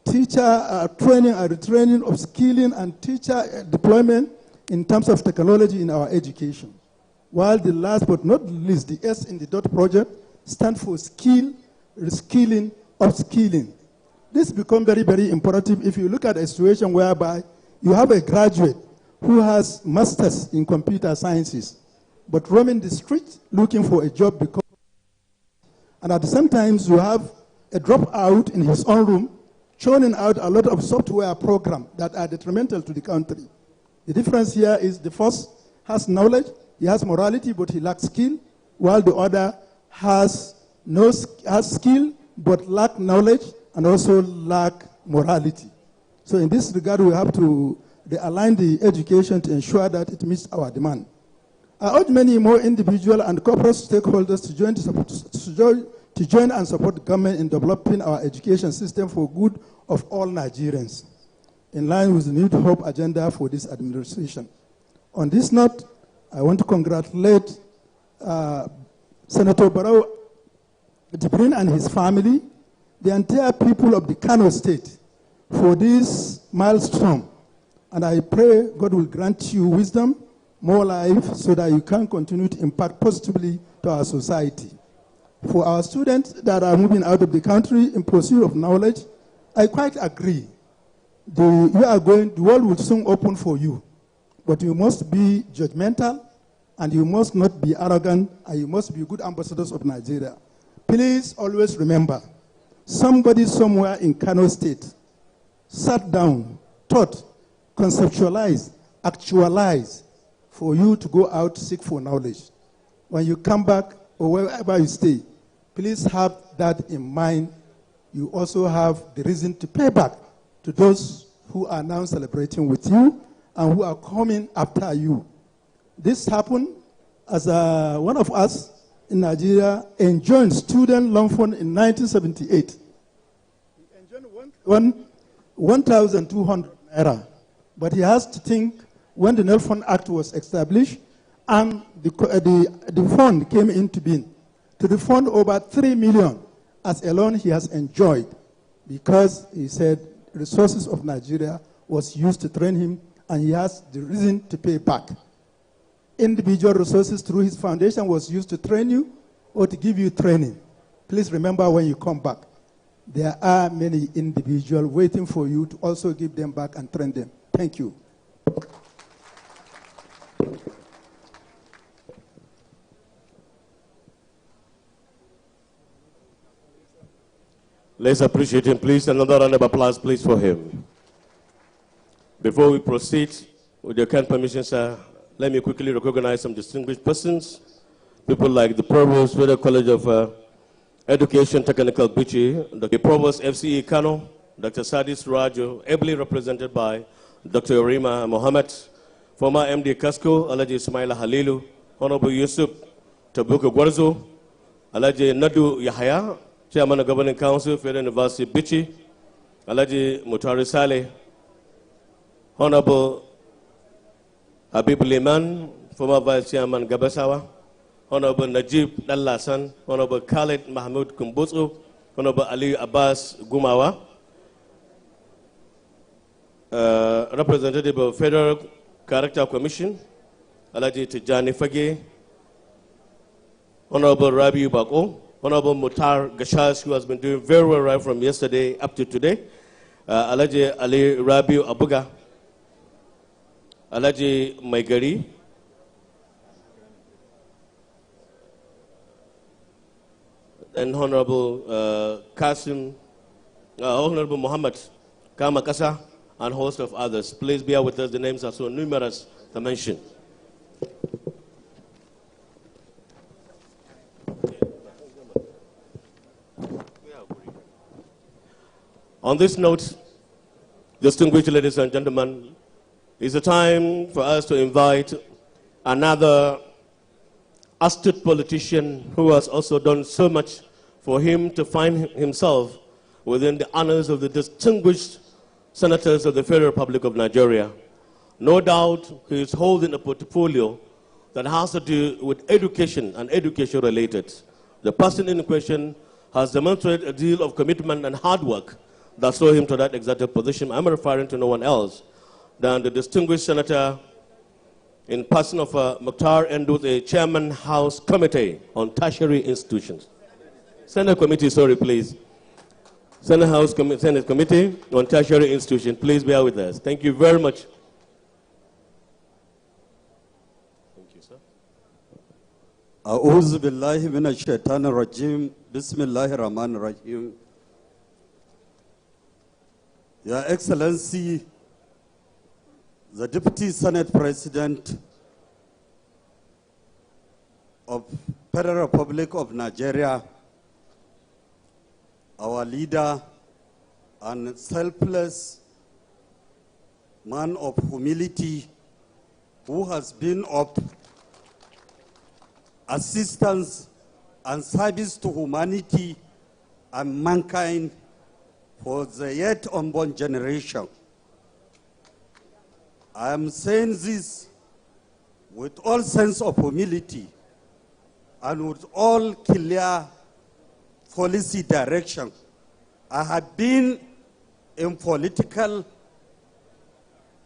teacher training and retraining of skilling, and teacher deployment in terms of technology in our education. While the last but not least, the S in the DOT project stands for skill, reskilling, upskilling. This becomes very, very important if you look at a situation whereby you have a graduate who has masters in computer sciences, but roaming the street looking for a job because, and at the same time you have a dropout in his own room, churning out a lot of software programs that are detrimental to the country. The difference here is the first has knowledge, he has morality, but he lacks skill, while the other has skill, but lack knowledge and also lack morality. So in this regard, we have to align the education to ensure that it meets our demand. I urge many more individual and corporate stakeholders to join and support the government in developing our education system for good of all Nigerians, in line with the New Hope agenda for this administration. On this note, I want to congratulate Senator Barau and his family, the entire people of the Kano state, for this milestone. And I pray God will grant you wisdom, more life, so that you can continue to impact positively to our society. For our students that are moving out of the country in pursuit of knowledge, I quite agree. The world will soon open for you, but you must be judgmental, and you must not be arrogant, and you must be good ambassadors of Nigeria. Please always remember, somebody somewhere in Kano State sat down, thought, conceptualized, actualized for you to go out to seek for knowledge. When you come back or wherever you stay, please have that in mind. You also have the reason to pay back to those who are now celebrating with you and who are coming after you. This happened as one of us in Nigeria enjoined student loan fund in 1978. He enjoined 1,200 naira. But he has to think when the Nelfund Act was established and the fund came into being, to the fund over 3 million as a loan he has enjoyed, because he said resources of Nigeria was used to train him and he has the reason to pay back. Individual resources through his foundation was used to train you or to give you training. Please remember when you come back, there are many individuals waiting for you to also give them back and train them. Thank you. Let's appreciate him, please. Another round of applause, please, for him. Before we proceed, with your kind permission, sir, let me quickly recognize some distinguished persons. People like the Provost, Federal College of Education, Technical Bichi, the Provost FCE Kano, Dr. Sadis Rajo, ably represented by Dr. Orima Mohammed, former MD Casco, Alaji Ismaila Halilu, Honorable Yusuf Tabuka Gwarzo, Alaji Nadu Yahya, Chairman of Governing Council, Federal University Bichi, Alaji Mutari Saleh, Honorable Habib Liman, former Vice Chairman Gabasawa, Honorable Najib Dallasan, Honorable Khalid Mahmoud Kumbutsu, Honorable Ali Abbas Gumawa, Representative of Federal Character Commission, Alaji Tijani Fage, Honorable Rabi Bako, Honorable Mutar Gashash, who has been doing very well right from yesterday up to today, Alaji Ali Rabi Abuga, Alaji Maigari, and Honorable Honorable Muhammad Kamakasa, and a host of others. Please bear with us, the names are so numerous to mention. On this note, distinguished ladies and gentlemen, it's a time for us to invite another astute politician who has also done so much for him to find himself within the honors of the distinguished senators of the Federal Republic of Nigeria. No doubt he is holding a portfolio that has to do with education and education related. The person in question has demonstrated a deal of commitment and hard work that saw him to that executive position. I'm referring to no one else than the distinguished senator in person of Mukhtar Endu, the Chairman House Committee on Tertiary Institutions. Senate Committee, sorry, please. Senate Committee on Tertiary Institution, please bear with us. Thank you very much. Thank you, sir. A'udhu billahi minash shaitanir rajim. Bismillahir rahmanir rahim. Your Excellency, the Deputy Senate President of Federal Republic of Nigeria, our leader and selfless man of humility who has been of assistance and service to humanity and mankind for the yet unborn generation. I am saying this with all sense of humility and with all clear policy direction. I have been in political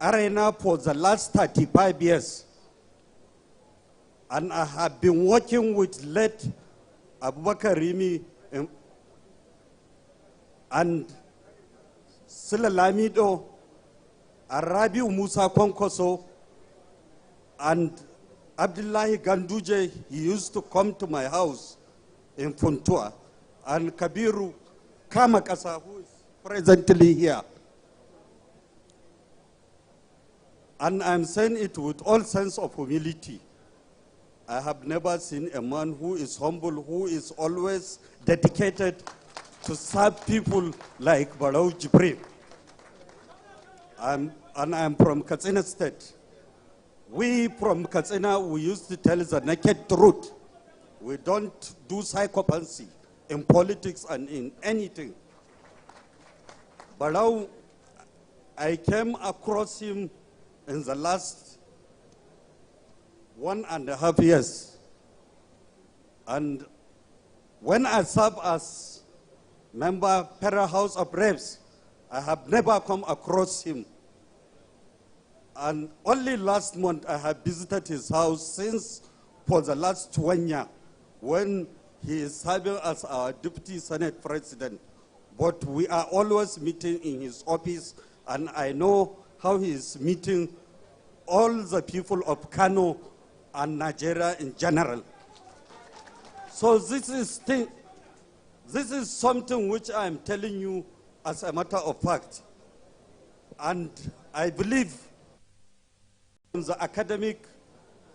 arena for the last 35 years, and I have been working with late Abubakar Rimi and Sila Lamido, Arabiu Musa Konkoso, and Abdullahi Ganduje. He used to come to my house in Funtua, and Kabiru Kamakasa, who is presently here. And I'm saying it with all sense of humility. I have never seen a man who is humble, who is always dedicated to serve people like Barau Jibril. And I'm from Katsina State. We from Katsina, we used to tell the naked truth. We don't do psychopathy in politics and in anything. Barau, I came across him in the last 1.5 years. And when I served as member Federal House of Reps, I have never come across him. And only last month I have visited his house since for the last 1 year when he is serving as our Deputy Senate President. But we are always meeting in his office, and I know how he is meeting all the people of Kano and Nigeria in general. So this is something which I am telling you as a matter of fact. And I believe in the academic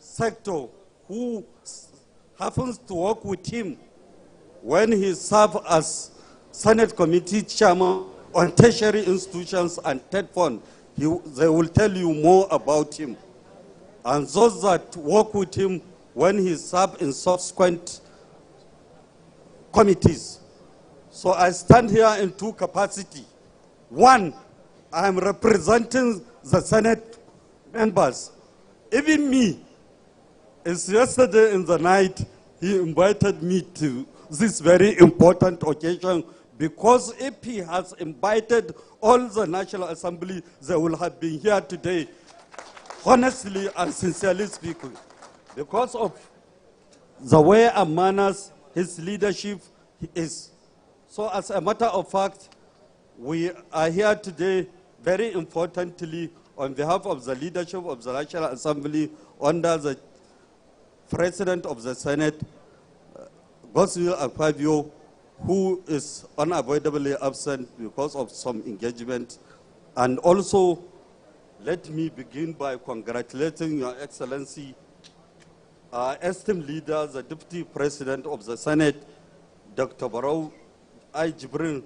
sector who happens to work with him when he served as Senate Committee Chairman on tertiary institutions and TED Fund. They will tell you more about him. And those that work with him when he served in subsequent committees. So I stand here in two capacities. One, I am representing the Senate members. Even me, it's yesterday in the night, he invited me to this very important occasion, because if he has invited all the National Assembly, they will have been here today, honestly and sincerely speaking, because of the way and manners his leadership is. So as a matter of fact, we are here today very importantly on behalf of the leadership of the National Assembly under the President of the Senate, Goswill Akpabio, who is unavoidably absent because of some engagement. And also, let me begin by congratulating Your Excellency, our esteemed leader, the Deputy President of the Senate, Dr. Barau Jibril,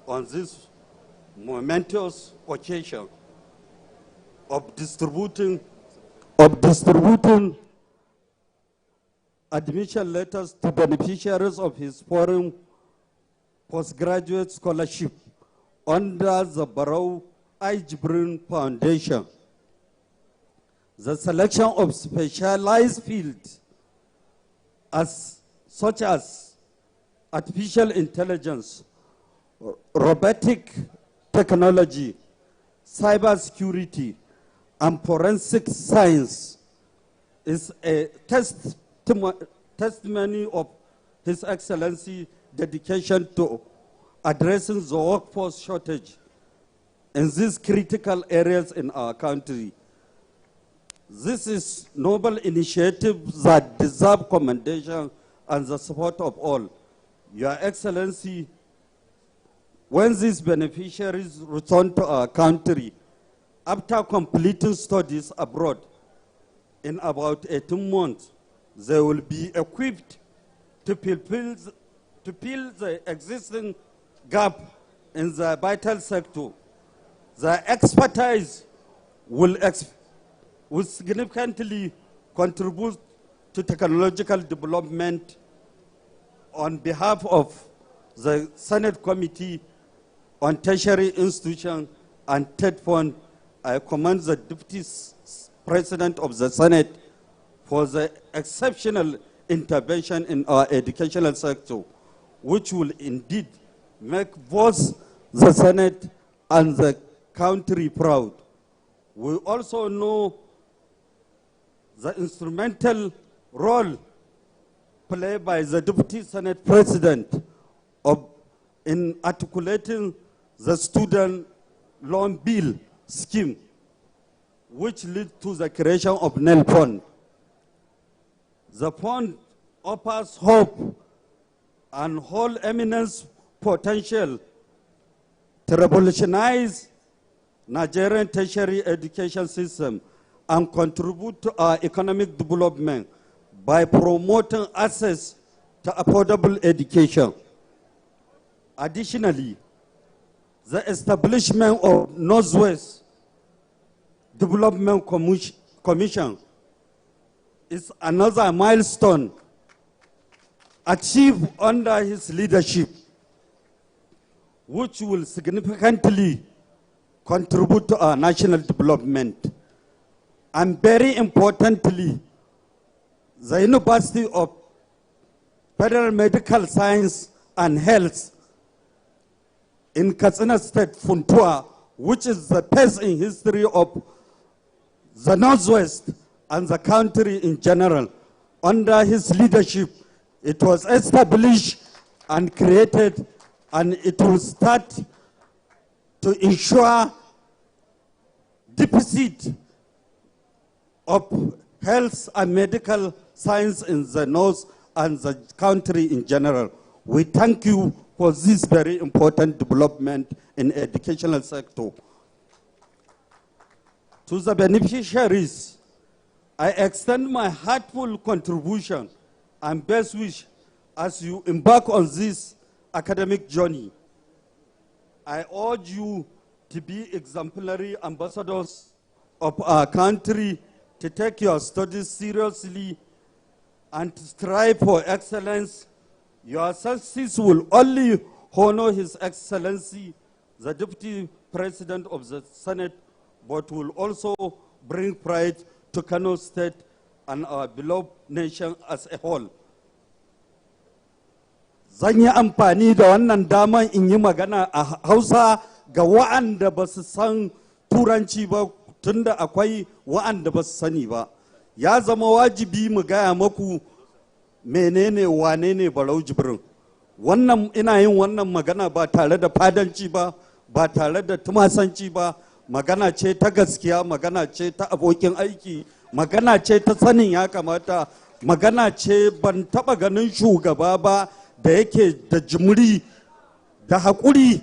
on this momentous occasion of distributing admission letters to beneficiaries of his foreign postgraduate scholarship under the Barau Jibril Foundation. The selection of specialized fields such as artificial intelligence, robotic technology, cybersecurity, and forensic science is a testimony of His Excellency dedication to addressing the workforce shortage in these critical areas in our country. This is noble initiative that deserve commendation and the support of all. Your Excellency, when these beneficiaries return to our country, after completing studies abroad, in about 18 months, they will be equipped to fulfill the existing gap in the vital sector. The expertise will significantly contribute to technological development. On behalf of the Senate Committee on Tertiary Institutions and TED Fund, I commend the Deputy President of the Senate for the exceptional intervention in our educational sector, which will indeed make both the Senate and the country proud. We also know the instrumental role played by the Deputy Senate President in articulating the student loan bill scheme, which led to the creation of NEL Fund. The fund offers hope and whole eminence potential to revolutionize Nigerian tertiary education system and contribute to our economic development by promoting access to affordable education. Additionally, the establishment of Northwest Development Commission is another milestone achieved under his leadership, which will significantly contribute to our national development. And very importantly, the University of Federal Medical Science and Health in Katsina State, Funtua, which is the first in history of the Northwest and the country in general. Under his leadership, it was established and created, and it will start to ensure deficit of health and medical science in the North and the country in general. We thank you for this very important development in the educational sector. To the beneficiaries, I extend my heartfelt contribution and best wish as you embark on this academic journey. I urge you to be exemplary ambassadors of our country, to take your studies seriously and to strive for excellence. Your success will only honor His Excellency, the Deputy President of the Senate, but will also bring pride to Kano State and our beloved nation as a whole. Zan yi amfani da wannan daman in yi magana a Hausa ga wa'anda ba su san Turanci ba, tunda akwai wa'anda ba su sani ba. Ya zama wajibi mu gaya maku menene wane ne Barau Jibrin. Wannan ina yin wannan magana ba tare da fadanci ba, ba tare da tumasanci ba, magana ce ta gaskiya, magana ce ta abokin aiki, magana ce ta sanin ya kamata, magana ce ban taba ganin shugaba ba da yake da jimri da haƙuri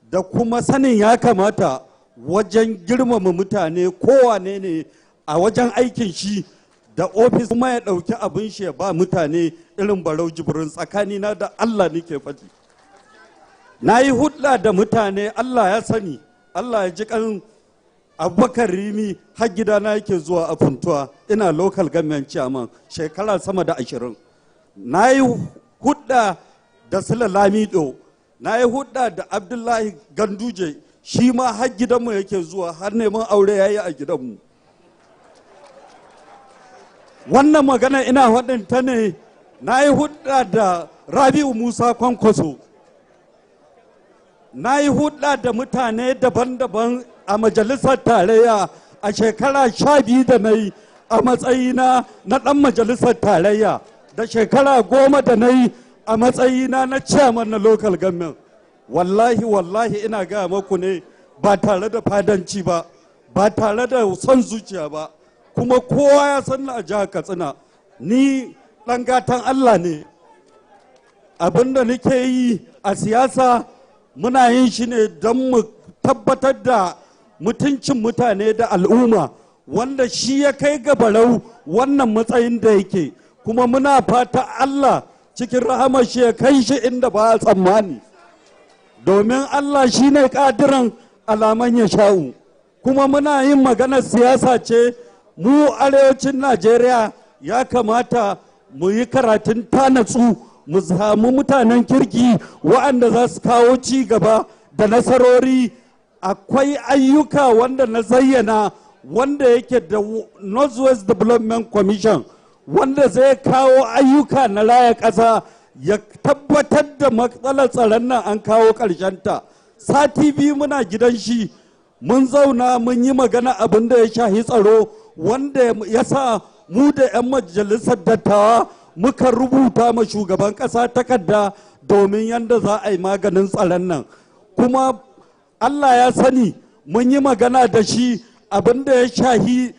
da kuma sanin ya kamata wajen girmama mutane, kowane ne a wajen aikin shi da ofis, kuma ya ɗauki abin shi ya ba mutane irin Barau Jibrin. Tsakanina da Allah nake faɗi. Na yi hulɗa da mutane, Allah ya sani, Allah ya ji kan Abubakar Rimi har gidana yake zuwa a Funtuwa, ina local government chairman shekara sama da 20. Na yi hudda da Sula Lamido, na yi hudda da Abdullahi Ganduje, shi ma har gidanmu yake zuwa, har neman aure yayi a gidanmu. Wannan magana ina faɗin ta ne, na yi hudda da Rabi'u Musa Kwankwaso, na yi hudda da mutane daban-daban a majalisar tarayya a shekara 12 da na yi a matsayina na ɗan majalisar tarayya, da shekara 10 da na yi a matsayina na chairman na local government, wallahi ina gaya maku ne ba tare da fadanci ba, ba tare da son zuciya ba, kuma kowa ya san a jihar Katsina ni ɗan gatan Allah ne. Abinda nake yi a siyasa muna yin shi ne don mu tabbatar da mutuncin mutane da al'umma, wanda shi ya kai ga Barau wannan matsayin da yake, kuma muna fata Allah cikin rahamar shi ya kai shi inda ba a tsammani, domin Allah shi ne ƙadiran alaman ya sha'u. Kuma muna yin maganar siyasa ce, mu arewacin Najeriya ya kamata mu yi karatun tanatsu, mu samu mutanen kirki waɗanda za su kawo ci gaba da nasarori. Akwai ayyuka wanda na zayyana wanda yake da Northwest Development Commission wanda zai kawo ayyuka na raya ƙasa, ya tabbatar da matsalar tsaron nan an kawo ta. Sati biyu muna gidan shi mun zauna mun yi magana abin da ya shahi tsaro, wanda ya sa mu da 'yan majalisar dattawa muka rubuta ma shugaban ƙasa takarda domin yadda za a yi maganin tsaron nan. Kuma Allah ya sani mun yi magana da shi abin da ya shahi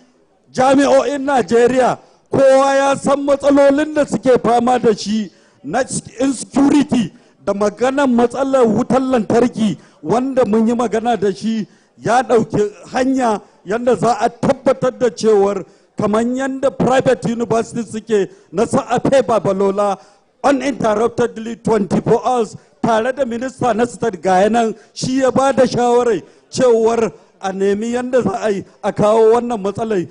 jami'o'in Najeriya, kowa ya san matsalolin da suke fama da shi na insecurity da maganan matsalar wutar lantarki, wanda mun yi magana da shi ya ɗauki hanya yadda za a tabbatar da cewar kamar yadda private university suke na sa'afe babalola uninterruptedly 24 hours, tare da minista na state gaya nan shi ya ba da shawarar cewar a nemi yadda za a yi a kawo wannan matsalai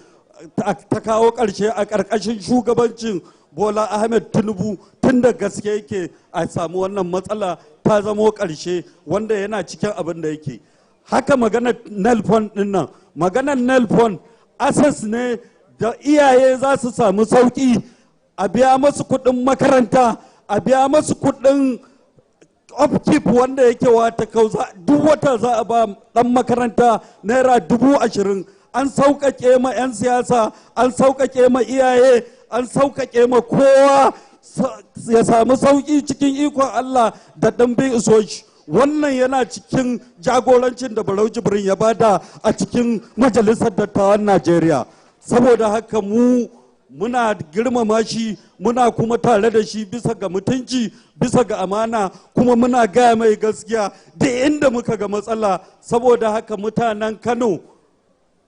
ta kawo ƙarshe a ƙarƙashin shugabancin Bola Ahmed Tinubu, tun da gaske yake a samu wannan matsala ta zamo ƙarshe, wanda yana cikin abin da yake. Haka maganar nelfon ɗin nan, maganar nelfon access ne da iyaye za su samu sauƙi, a biya masu kuɗin makaranta, a biya masu kuɗin upkeep wanda yake wata kauza duk wata za a ba ɗan makaranta naira 20,000. An sauƙaƙe ma 'yan siyasa, an sauƙaƙe ma iyaye, an sauƙaƙe ma kowa ya samu sauƙi cikin ikon Allah da ɗimbin isoshi. Wannan yana cikin jagorancin da Barau Jibrin ya bada a cikin Majalisar Dattawan Najeriya. Saboda haka mu muna girmama shi, muna kuma tare da shi bisa ga mutunci, bisa ga amana, kuma muna gaya mai gaskiya da inda muka ga matsala. Saboda haka mutanen Kano,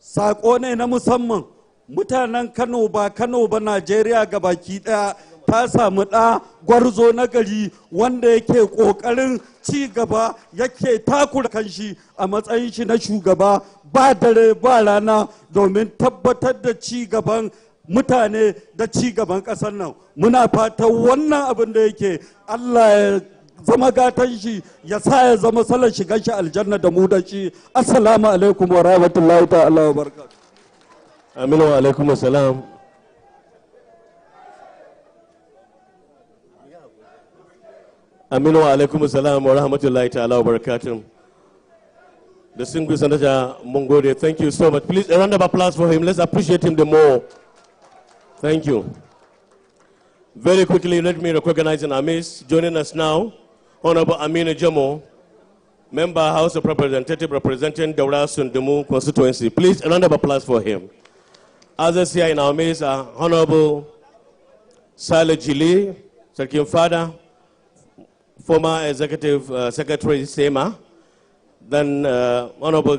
saƙo ne na musamman, mutanen Kano ba Najeriya ga baki ɗaya ta samu ɗa gwarzo na gari wanda yake ƙoƙarin ci gaba, yake takura kanshi a matsayin shi na shugaba ba dare ba rana domin tabbatar da ci gaban mutane da ci gaban ƙasar nan. Muna fatan wannan abin da yake Allah ya zama gatan shi, ya sa ya zama salar shigar shi aljanna da mu da shi. Assalamu alaikum wa rahmatullahi ta'ala wa barakatuh. Aminu wa alaikum assalam. Aminu wa alaikum assalam wa rahmatullahi ta'ala wa barakatuh. Distinguished Senator Mungode, thank you so much. Please, a round of applause for him. Let's appreciate him the more. Thank you. Very quickly, let me recognize in our midst, joining us now, Honorable Amina Jamo, Member House of Representatives representing Daura Sundumu constituency. Please, a round of applause for him. Others here in our midst are Honorable Saleh Jili, Sarkin Fada, former Executive Secretary SEMA, then Honorable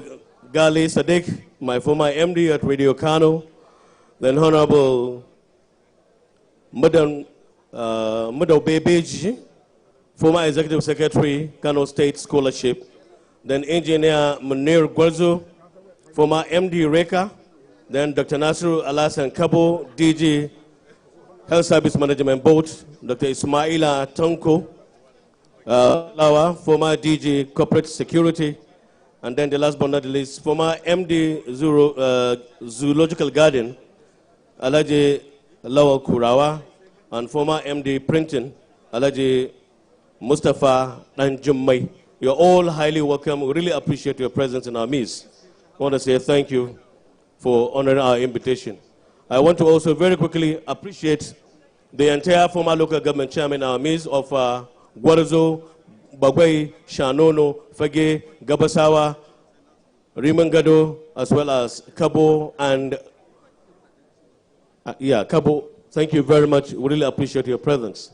Gali Sadiq, my former MD at Radio Kano, then Honorable Mudo Bebeji, former Executive Secretary, Kano State Scholarship, then Engineer Munir Gwarzo, former MD Reka, then Dr. Nasiru Alasan Kabo, DG Health Service Management Board, Dr. Ismaila Tonko, Lawa, former DG Corporate Security, and then the last but not the least, former MD Zoological Garden, Alaji Lawal Kurawa, and former MD Printing, Alaji Mustafa Nanjummai. You're all highly welcome. We really appreciate your presence in our midst. I want to say thank you for honoring our invitation. I want to also very quickly appreciate the entire former local government chairman in our midst of Guarzo, Bagwai, Shanono, Fage, Gabasawa, Rimangado, as well as Kabo and Kabo. Thank you very much. We really appreciate your presence.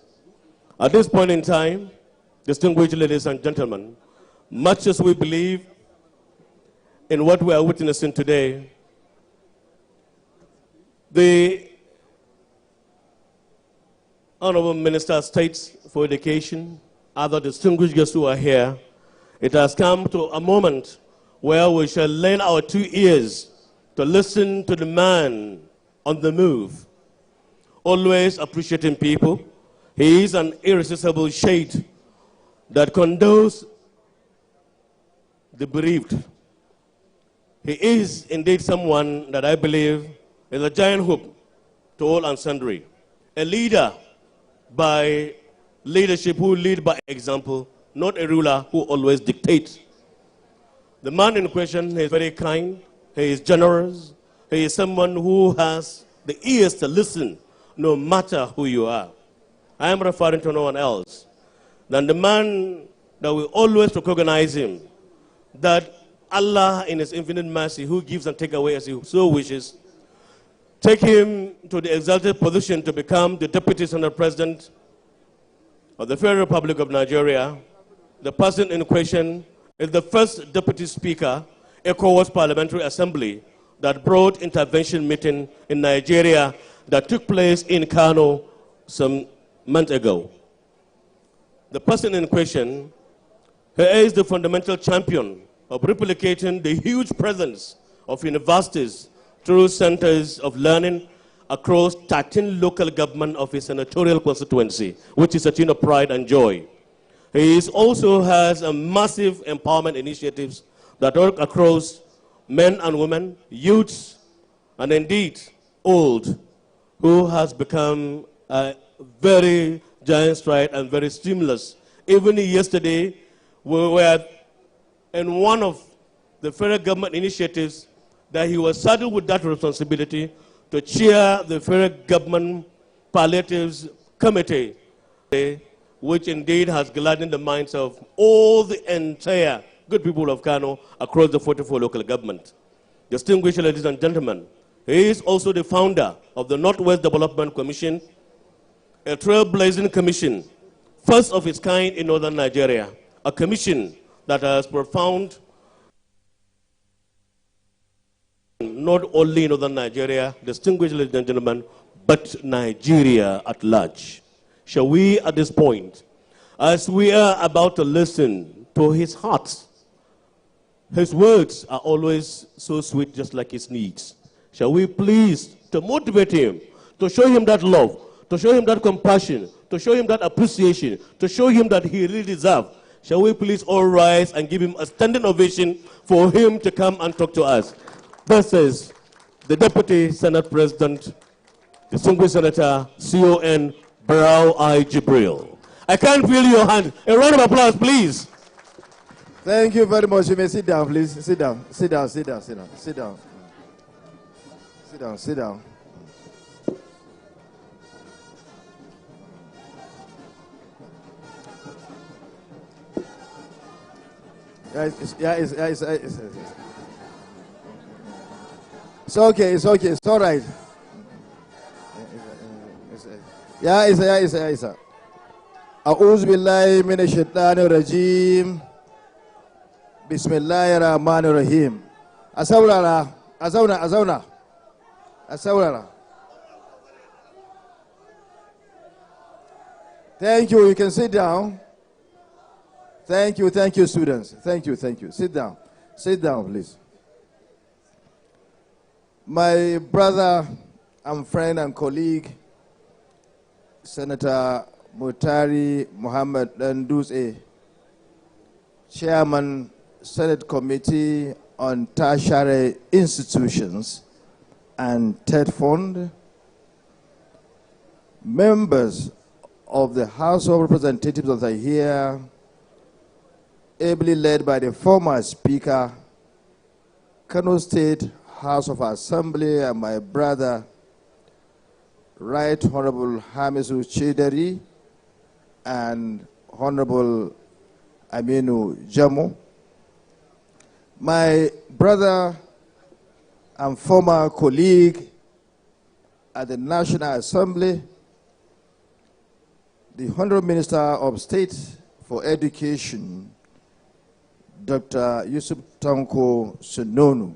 At this point in time, distinguished ladies and gentlemen, much as we believe in what we are witnessing today, the Honorable Minister of State for Education, other distinguished guests who are here, it has come to a moment where we shall lend our 2 ears to listen to the man on the move, always appreciating people. He is an irresistible shade that condones the bereaved. He is indeed someone that I believe is a giant hope to all and sundry, a leader by leadership who lead by example, not a ruler who always dictates. The man in question is very kind, he is generous, he is someone who has the ears to listen no matter who you are. I am referring to no one else than the man that we always recognize him, that Allah in his infinite mercy, who gives and takes away as he so wishes, take him to the exalted position to become the Deputy Senate President of the Federal Republic of Nigeria. The person in question is the first Deputy Speaker, ECOWAS Parliamentary Assembly, that brought intervention meeting in Nigeria that took place in Kano some months ago. The person in question, he is the fundamental champion of replicating the huge presence of universities through centers of learning across 13 local government of his senatorial constituency, which is a thing of pride and joy. He also has a massive empowerment initiatives that work across men and women, youths, and indeed old, who has become a very giant stride and very stimulus. Even yesterday, we were in one of the federal government initiatives that he was saddled with that responsibility to chair the federal government palliatives committee, which indeed has gladdened the minds of all the entire good people of Kano across the 44 local government. Distinguished ladies and gentlemen, he is also the founder of the Northwest Development Commission, a trailblazing commission, first of its kind in northern Nigeria, a commission that has profound not only in northern Nigeria, distinguished ladies and gentlemen, but Nigeria at large. Shall we at this point, as we are about to listen to his heart, his words are always so sweet, just like his needs. Shall we please to motivate him, to show him that love, to show him that compassion, to show him that appreciation, to show him that he really deserves. Shall we please all rise and give him a standing ovation for him to come and talk to us? This is the Deputy Senate President, distinguished Senator CON Barau I. Jibril. I can't feel your hand. A round of applause, please. Thank you very much. You may sit down, please. Sit down. Sit down. Sit down. Sit down. Sit down. Sit down. Sit down. It's okay. It's okay. It's all right. It's A'udhu billahi minash shaitanir rajim. Bismillahir rahmanir rahim. A saurara. Thank you. You can sit down. Thank you, students. Thank you. Sit down, please. My brother and friend and colleague, Senator Mutari Muhammad Danduse, Chairman, Senate Committee on Tertiary Institutions and TED Fund, members of the House of Representatives that are here, ably led by the former Speaker, Kano State House of Assembly, and my brother, Right Honorable Hamisu Chideri, and Honorable Aminu Jamo, my brother and former colleague at the National Assembly, the Honorable Minister of State for Education, Dr. Yusuf Tanko Sununu.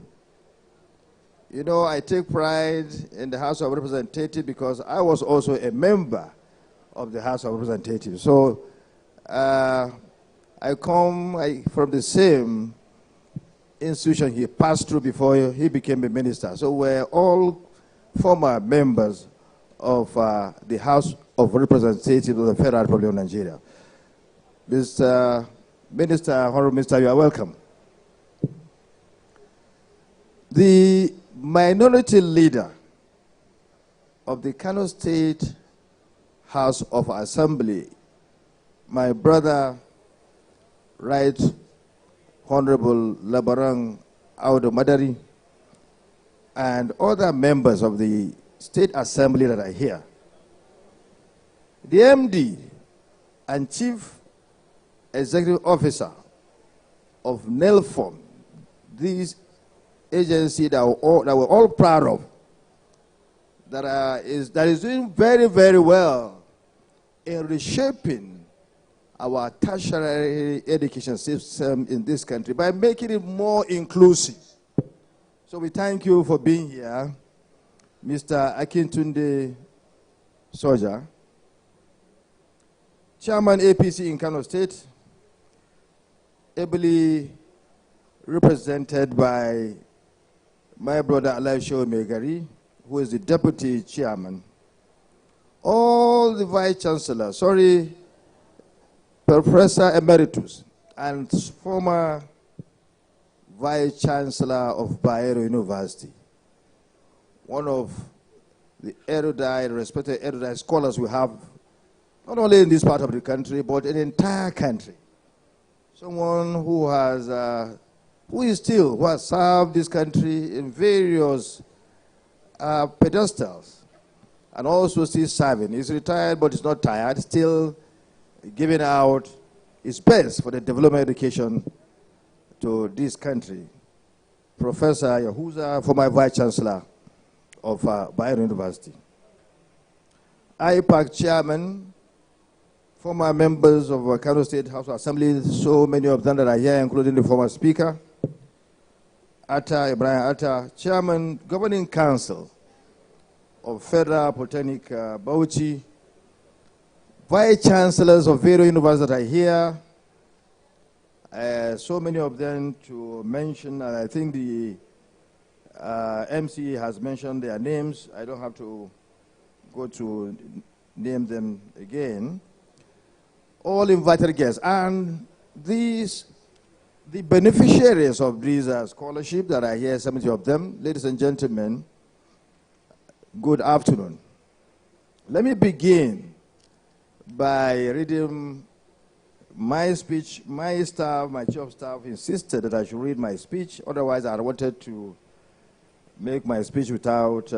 You know, I take pride in the House of Representatives because I was also a member of the House of Representatives. So I come from the same institution he passed through before he became a minister. So we're all former members of the House of Representatives of the Federal Republic of Nigeria. Mr. Minister, Honorable Minister, you are welcome. The minority leader of the Kano State House of Assembly, my brother, Right Honorable Labarang Audo Madari, and other members of the State Assembly that are here. The MD and Chief Executive Officer of NELFON, this agency that we're all proud of, that is doing very, very well in reshaping our tertiary education system in this country by making it more inclusive. So we thank you for being here, Mr. Akintunde Soja, Chairman APC in Kano State, ably represented by my brother Elisha Megari, who is the Deputy Chairman, all the Vice Chancellor, Professor Emeritus, and former Vice Chancellor of Barau University, one of the respected erudite scholars we have, not only in this part of the country, but in the entire country. Someone who has served this country in various pedestals, and also still serving. He's retired, but he's not tired, still giving out his best for the development of education to this country. Professor Yahuza, former Vice Chancellor of Barau University. IPAC Chairman, former members of Kano State House of Assembly, so many of them that are here, including the former Speaker, Ibrahim Atta, Chairman, Governing Council of Federal Polytechnic Bauchi, Vice Chancellors of various universities that are here, so many of them to mention, and I think the MC has mentioned their names. I don't have to go to name them again. All invited guests, and the beneficiaries of these scholarships that are here, 70 of them, ladies and gentlemen, good afternoon. Let me begin by reading my speech. My chief of staff insisted that I should read my speech. Otherwise, I wanted to make my speech without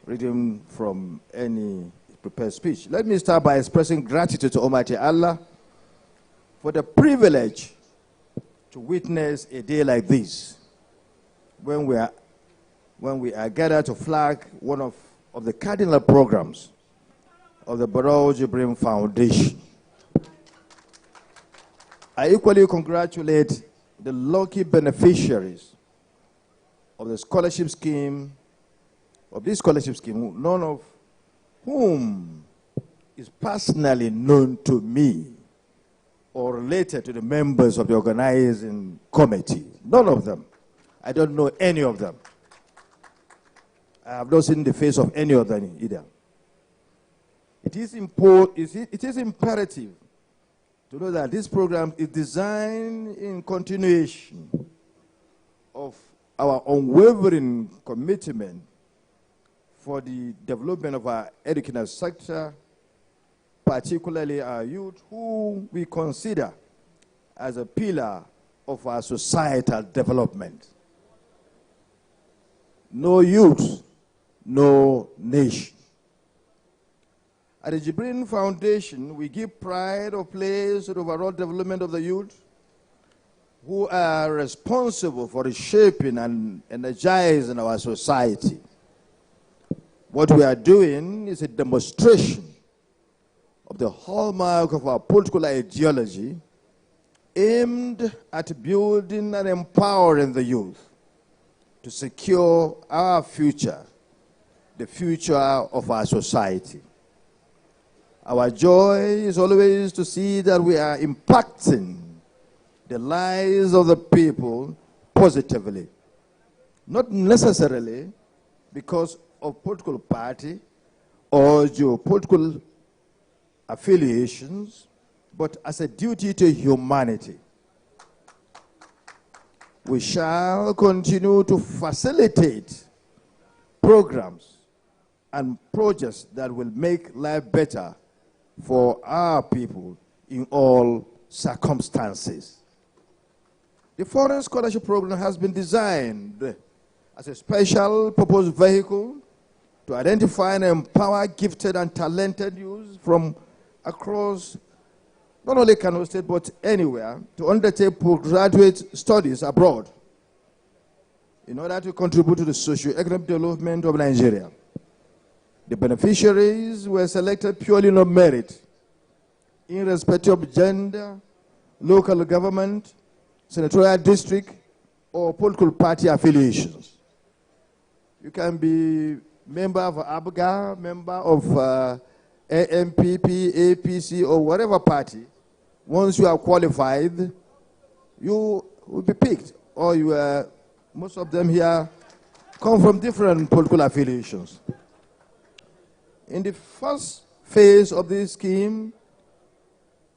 reading from any prepared speech. Let me start by expressing gratitude to Almighty Allah for the privilege to witness a day like this, when we are gathered to flag one of the cardinal programs of the Barau Jibrim Foundation. I equally congratulate the lucky beneficiaries of the scholarship scheme, none of whom is personally known to me or related to the members of the organizing committee. None of them. I don't know any of them. I have not seen the face of any of them either. It is imperative to know that this program is designed in continuation of our unwavering commitment for the development of our educational sector, particularly our youth, who we consider as a pillar of our societal development. No youth, no nation. At the Jibril Foundation, we give pride of place to the overall development of the youth who are responsible for reshaping and energizing our society. What we are doing is a demonstration of the hallmark of our political ideology aimed at building and empowering the youth to secure our future, the future of our society. Our joy is always to see that we are impacting the lives of the people positively, not necessarily because of political party or geopolitical affiliations, but as a duty to humanity. We shall continue to facilitate programs and projects that will make life better for our people in all circumstances. The Foreign Scholarship Program has been designed as a special purpose vehicle to identify and empower gifted and talented youth from across not only Kano State but anywhere to undertake postgraduate studies abroad in order to contribute to the socio-economic development of Nigeria. The beneficiaries were selected purely on merit, irrespective of gender, local government, senatorial district, or political party affiliations. You can be member of ABGA, member of AMPP, APC, or whatever party. Once you are qualified, you will be picked. Or you most of them here come from different political affiliations. In the first phase of this scheme,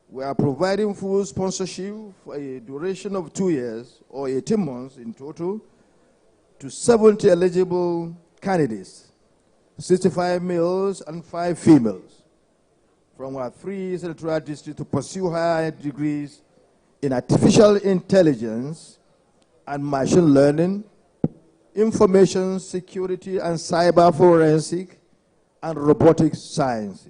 we are providing full sponsorship for a duration of 2 years or 18 months in total to 70 eligible candidates, 65 males and 5 females, from our 3 senatorial districts to pursue higher degrees in artificial intelligence and machine learning, information security and cyber forensic, and robotic science.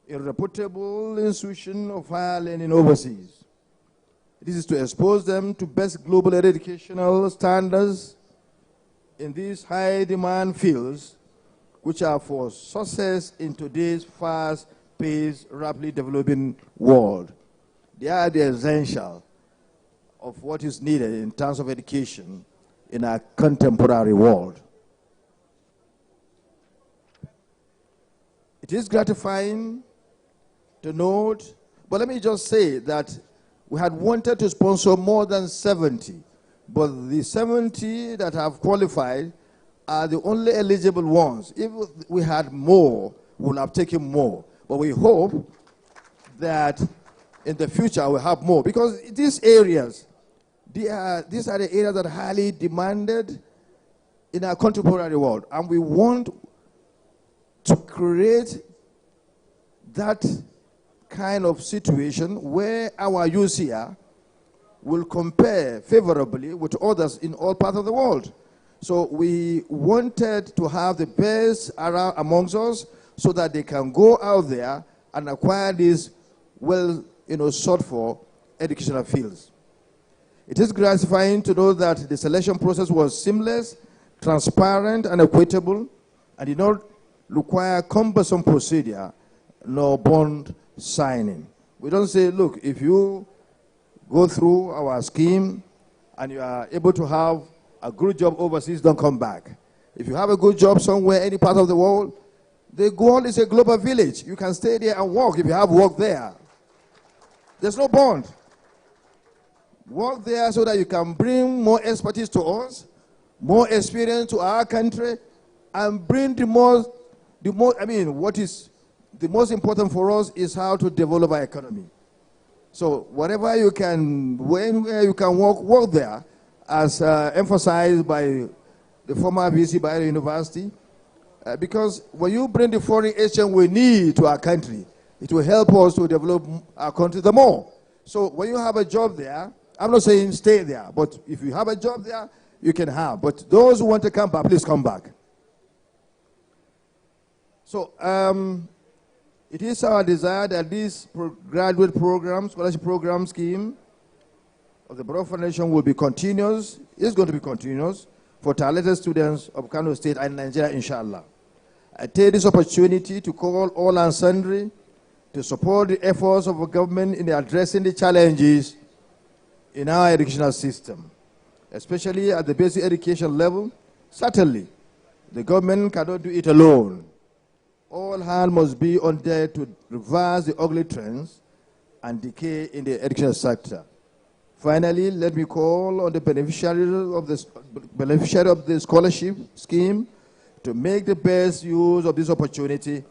A reputable institution of higher learning overseas. This is to expose them to best global educational standards in these high-demand fields, which are for success in today's fast-paced, rapidly developing world. They are the essential of what is needed in terms of education in our contemporary world. It is gratifying to note, but let me just say that we had wanted to sponsor more than 70, but the 70 that have qualified are the only eligible ones. If we had more, we would have taken more. But we hope that in the future we'll have more, because these areas, these are the areas that are highly demanded in our contemporary world, and we want to create that kind of situation where our youth here will compare favorably with others in all parts of the world. So we wanted to have the best around amongst us so that they can go out there and acquire these sought for educational fields. It is gratifying to know that the selection process was seamless, transparent, and equitable, and did not require cumbersome procedure nor bond signing. We don't say, look, if you go through our scheme and you are able to have a good job overseas, don't come back. If you have a good job somewhere, any part of the world, the goal is a global village. You can stay there and work if you have work there. There's no bond. Work there so that you can bring more expertise to us, more experience to our country, and bring what is the most important for us is how to develop our economy. So wherever you can, where you can work there, as emphasized by the former VC Barau University, because when you bring the foreign exchange we need to our country, it will help us to develop our country the more. So when you have a job there, I'm not saying stay there, but if you have a job there, you can have. But those who want to come back, please come back. So it is our desire that this graduate program, scholarship program scheme of the Barau Foundation will be continuous, is going to be continuous for talented students of Kano State and Nigeria, inshallah. I take this opportunity to call all and sundry to support the efforts of the government in addressing the challenges in our educational system, especially at the basic education level. Certainly, the government cannot do it alone. All hands must be on deck to reverse the ugly trends and decay in the education sector. Finally, let me call on the beneficiary of the scholarship scheme to make the best use of this opportunity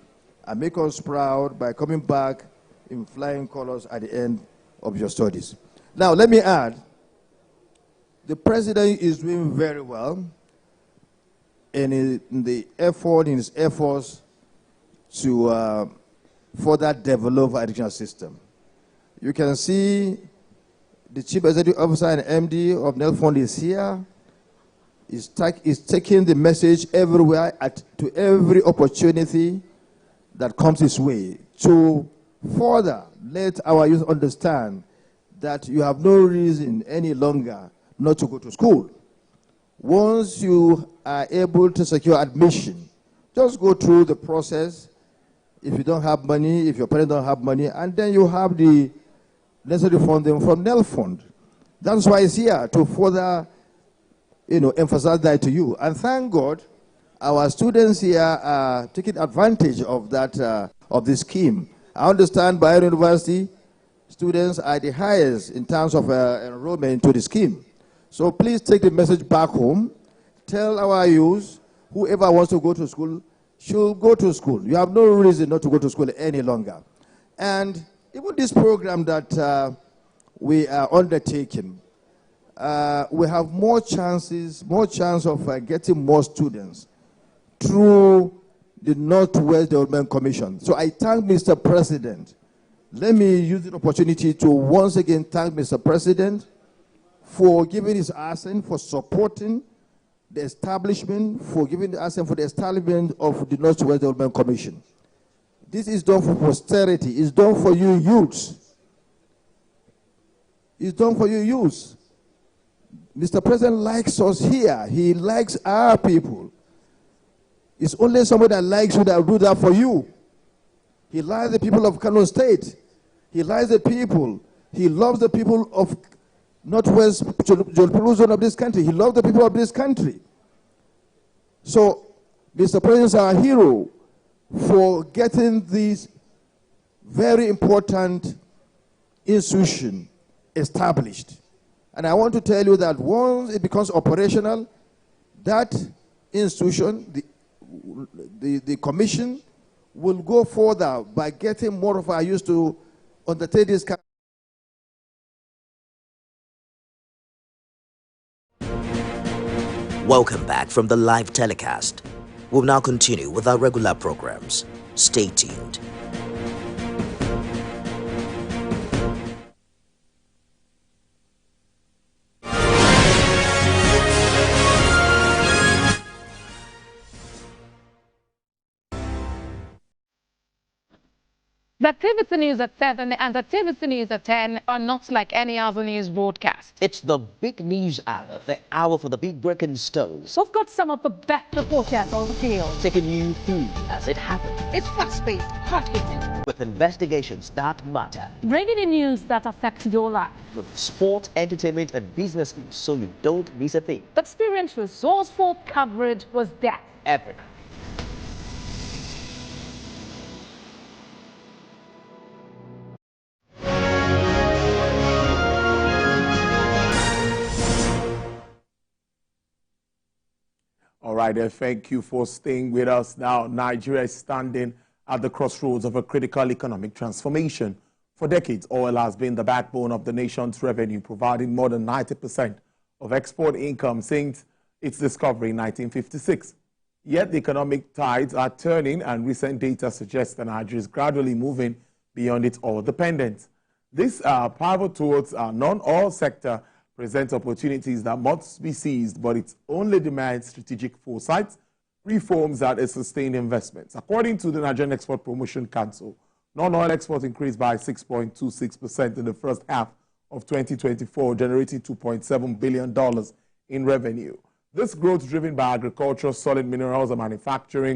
and make us proud by coming back in flying colors at the end of your studies. Now, let me add, the president is doing very well in his efforts to further develop our educational system. You can see the Chief Executive Officer and MD of NELFund is here. Is taking the message everywhere to every opportunity that comes his way to further let our youth understand that you have no reason any longer not to go to school. Once you are able to secure admission, just go through the process. If you don't have money, if your parents don't have money, and then you have the necessary funding from NELFund. That's why it's here, to further emphasize that to you. And thank God, our students here are taking advantage of that, of this scheme. I understand Barau University students are the highest in terms of enrollment into the scheme. So please take the message back home. Tell our youth, whoever wants to go to school, should go to school. You have no reason not to go to school any longer. And even this program that we are undertaking, we have more chance of getting more students through the Northwest Development Commission. So I thank Mr. President. Let me use the opportunity to once again thank Mr. President for giving his assent, for supporting the establishment, for giving the assent for the establishment of the Northwest Development Commission. This is done for posterity. It's done for you youths. It's done for you youths. Mr. President likes us here. He likes our people. It's only somebody that likes you that will do that for you. He likes the people of Kano State. He likes the people. He loves the people of Northwest zone of this country. He loves the people of this country. So, Mr. President is our hero for getting this very important institution established. And I want to tell you that once it becomes operational, that institution, the commission, will go further by getting more of our youth to undertake this kind. Welcome back from the live telecast. We'll now continue with our regular programs. Stay tuned. The TVC News at 7 and the TVC News at 10 are not like any other news broadcast. It's the big news hour, the hour for the big breaking stories. We've got some of the best reporters on the field, taking you through as it happens. It's fast-paced, hard-hitting, with investigations that matter. bringing in news that affects your life. With sport, entertainment, and business news, so you don't miss a thing. The experience resourceful coverage was there. Epic. All right, thank you for staying with us. Now, Nigeria is standing at the crossroads of a critical economic transformation. For decades, oil has been the backbone of the nation's revenue, providing more than 90% of export income since its discovery in 1956. Yet the economic tides are turning, and recent data suggests that Nigeria is gradually moving beyond its oil dependence. This pivot towards a non-oil sector presents opportunities that must be seized, but it only demands strategic foresight, reforms that it sustained investments. According to the Nigerian Export Promotion Council, non-oil exports increased by 6.26% in the first half of 2024, generating $2.7 billion in revenue. This growth driven by agriculture, solid minerals and manufacturing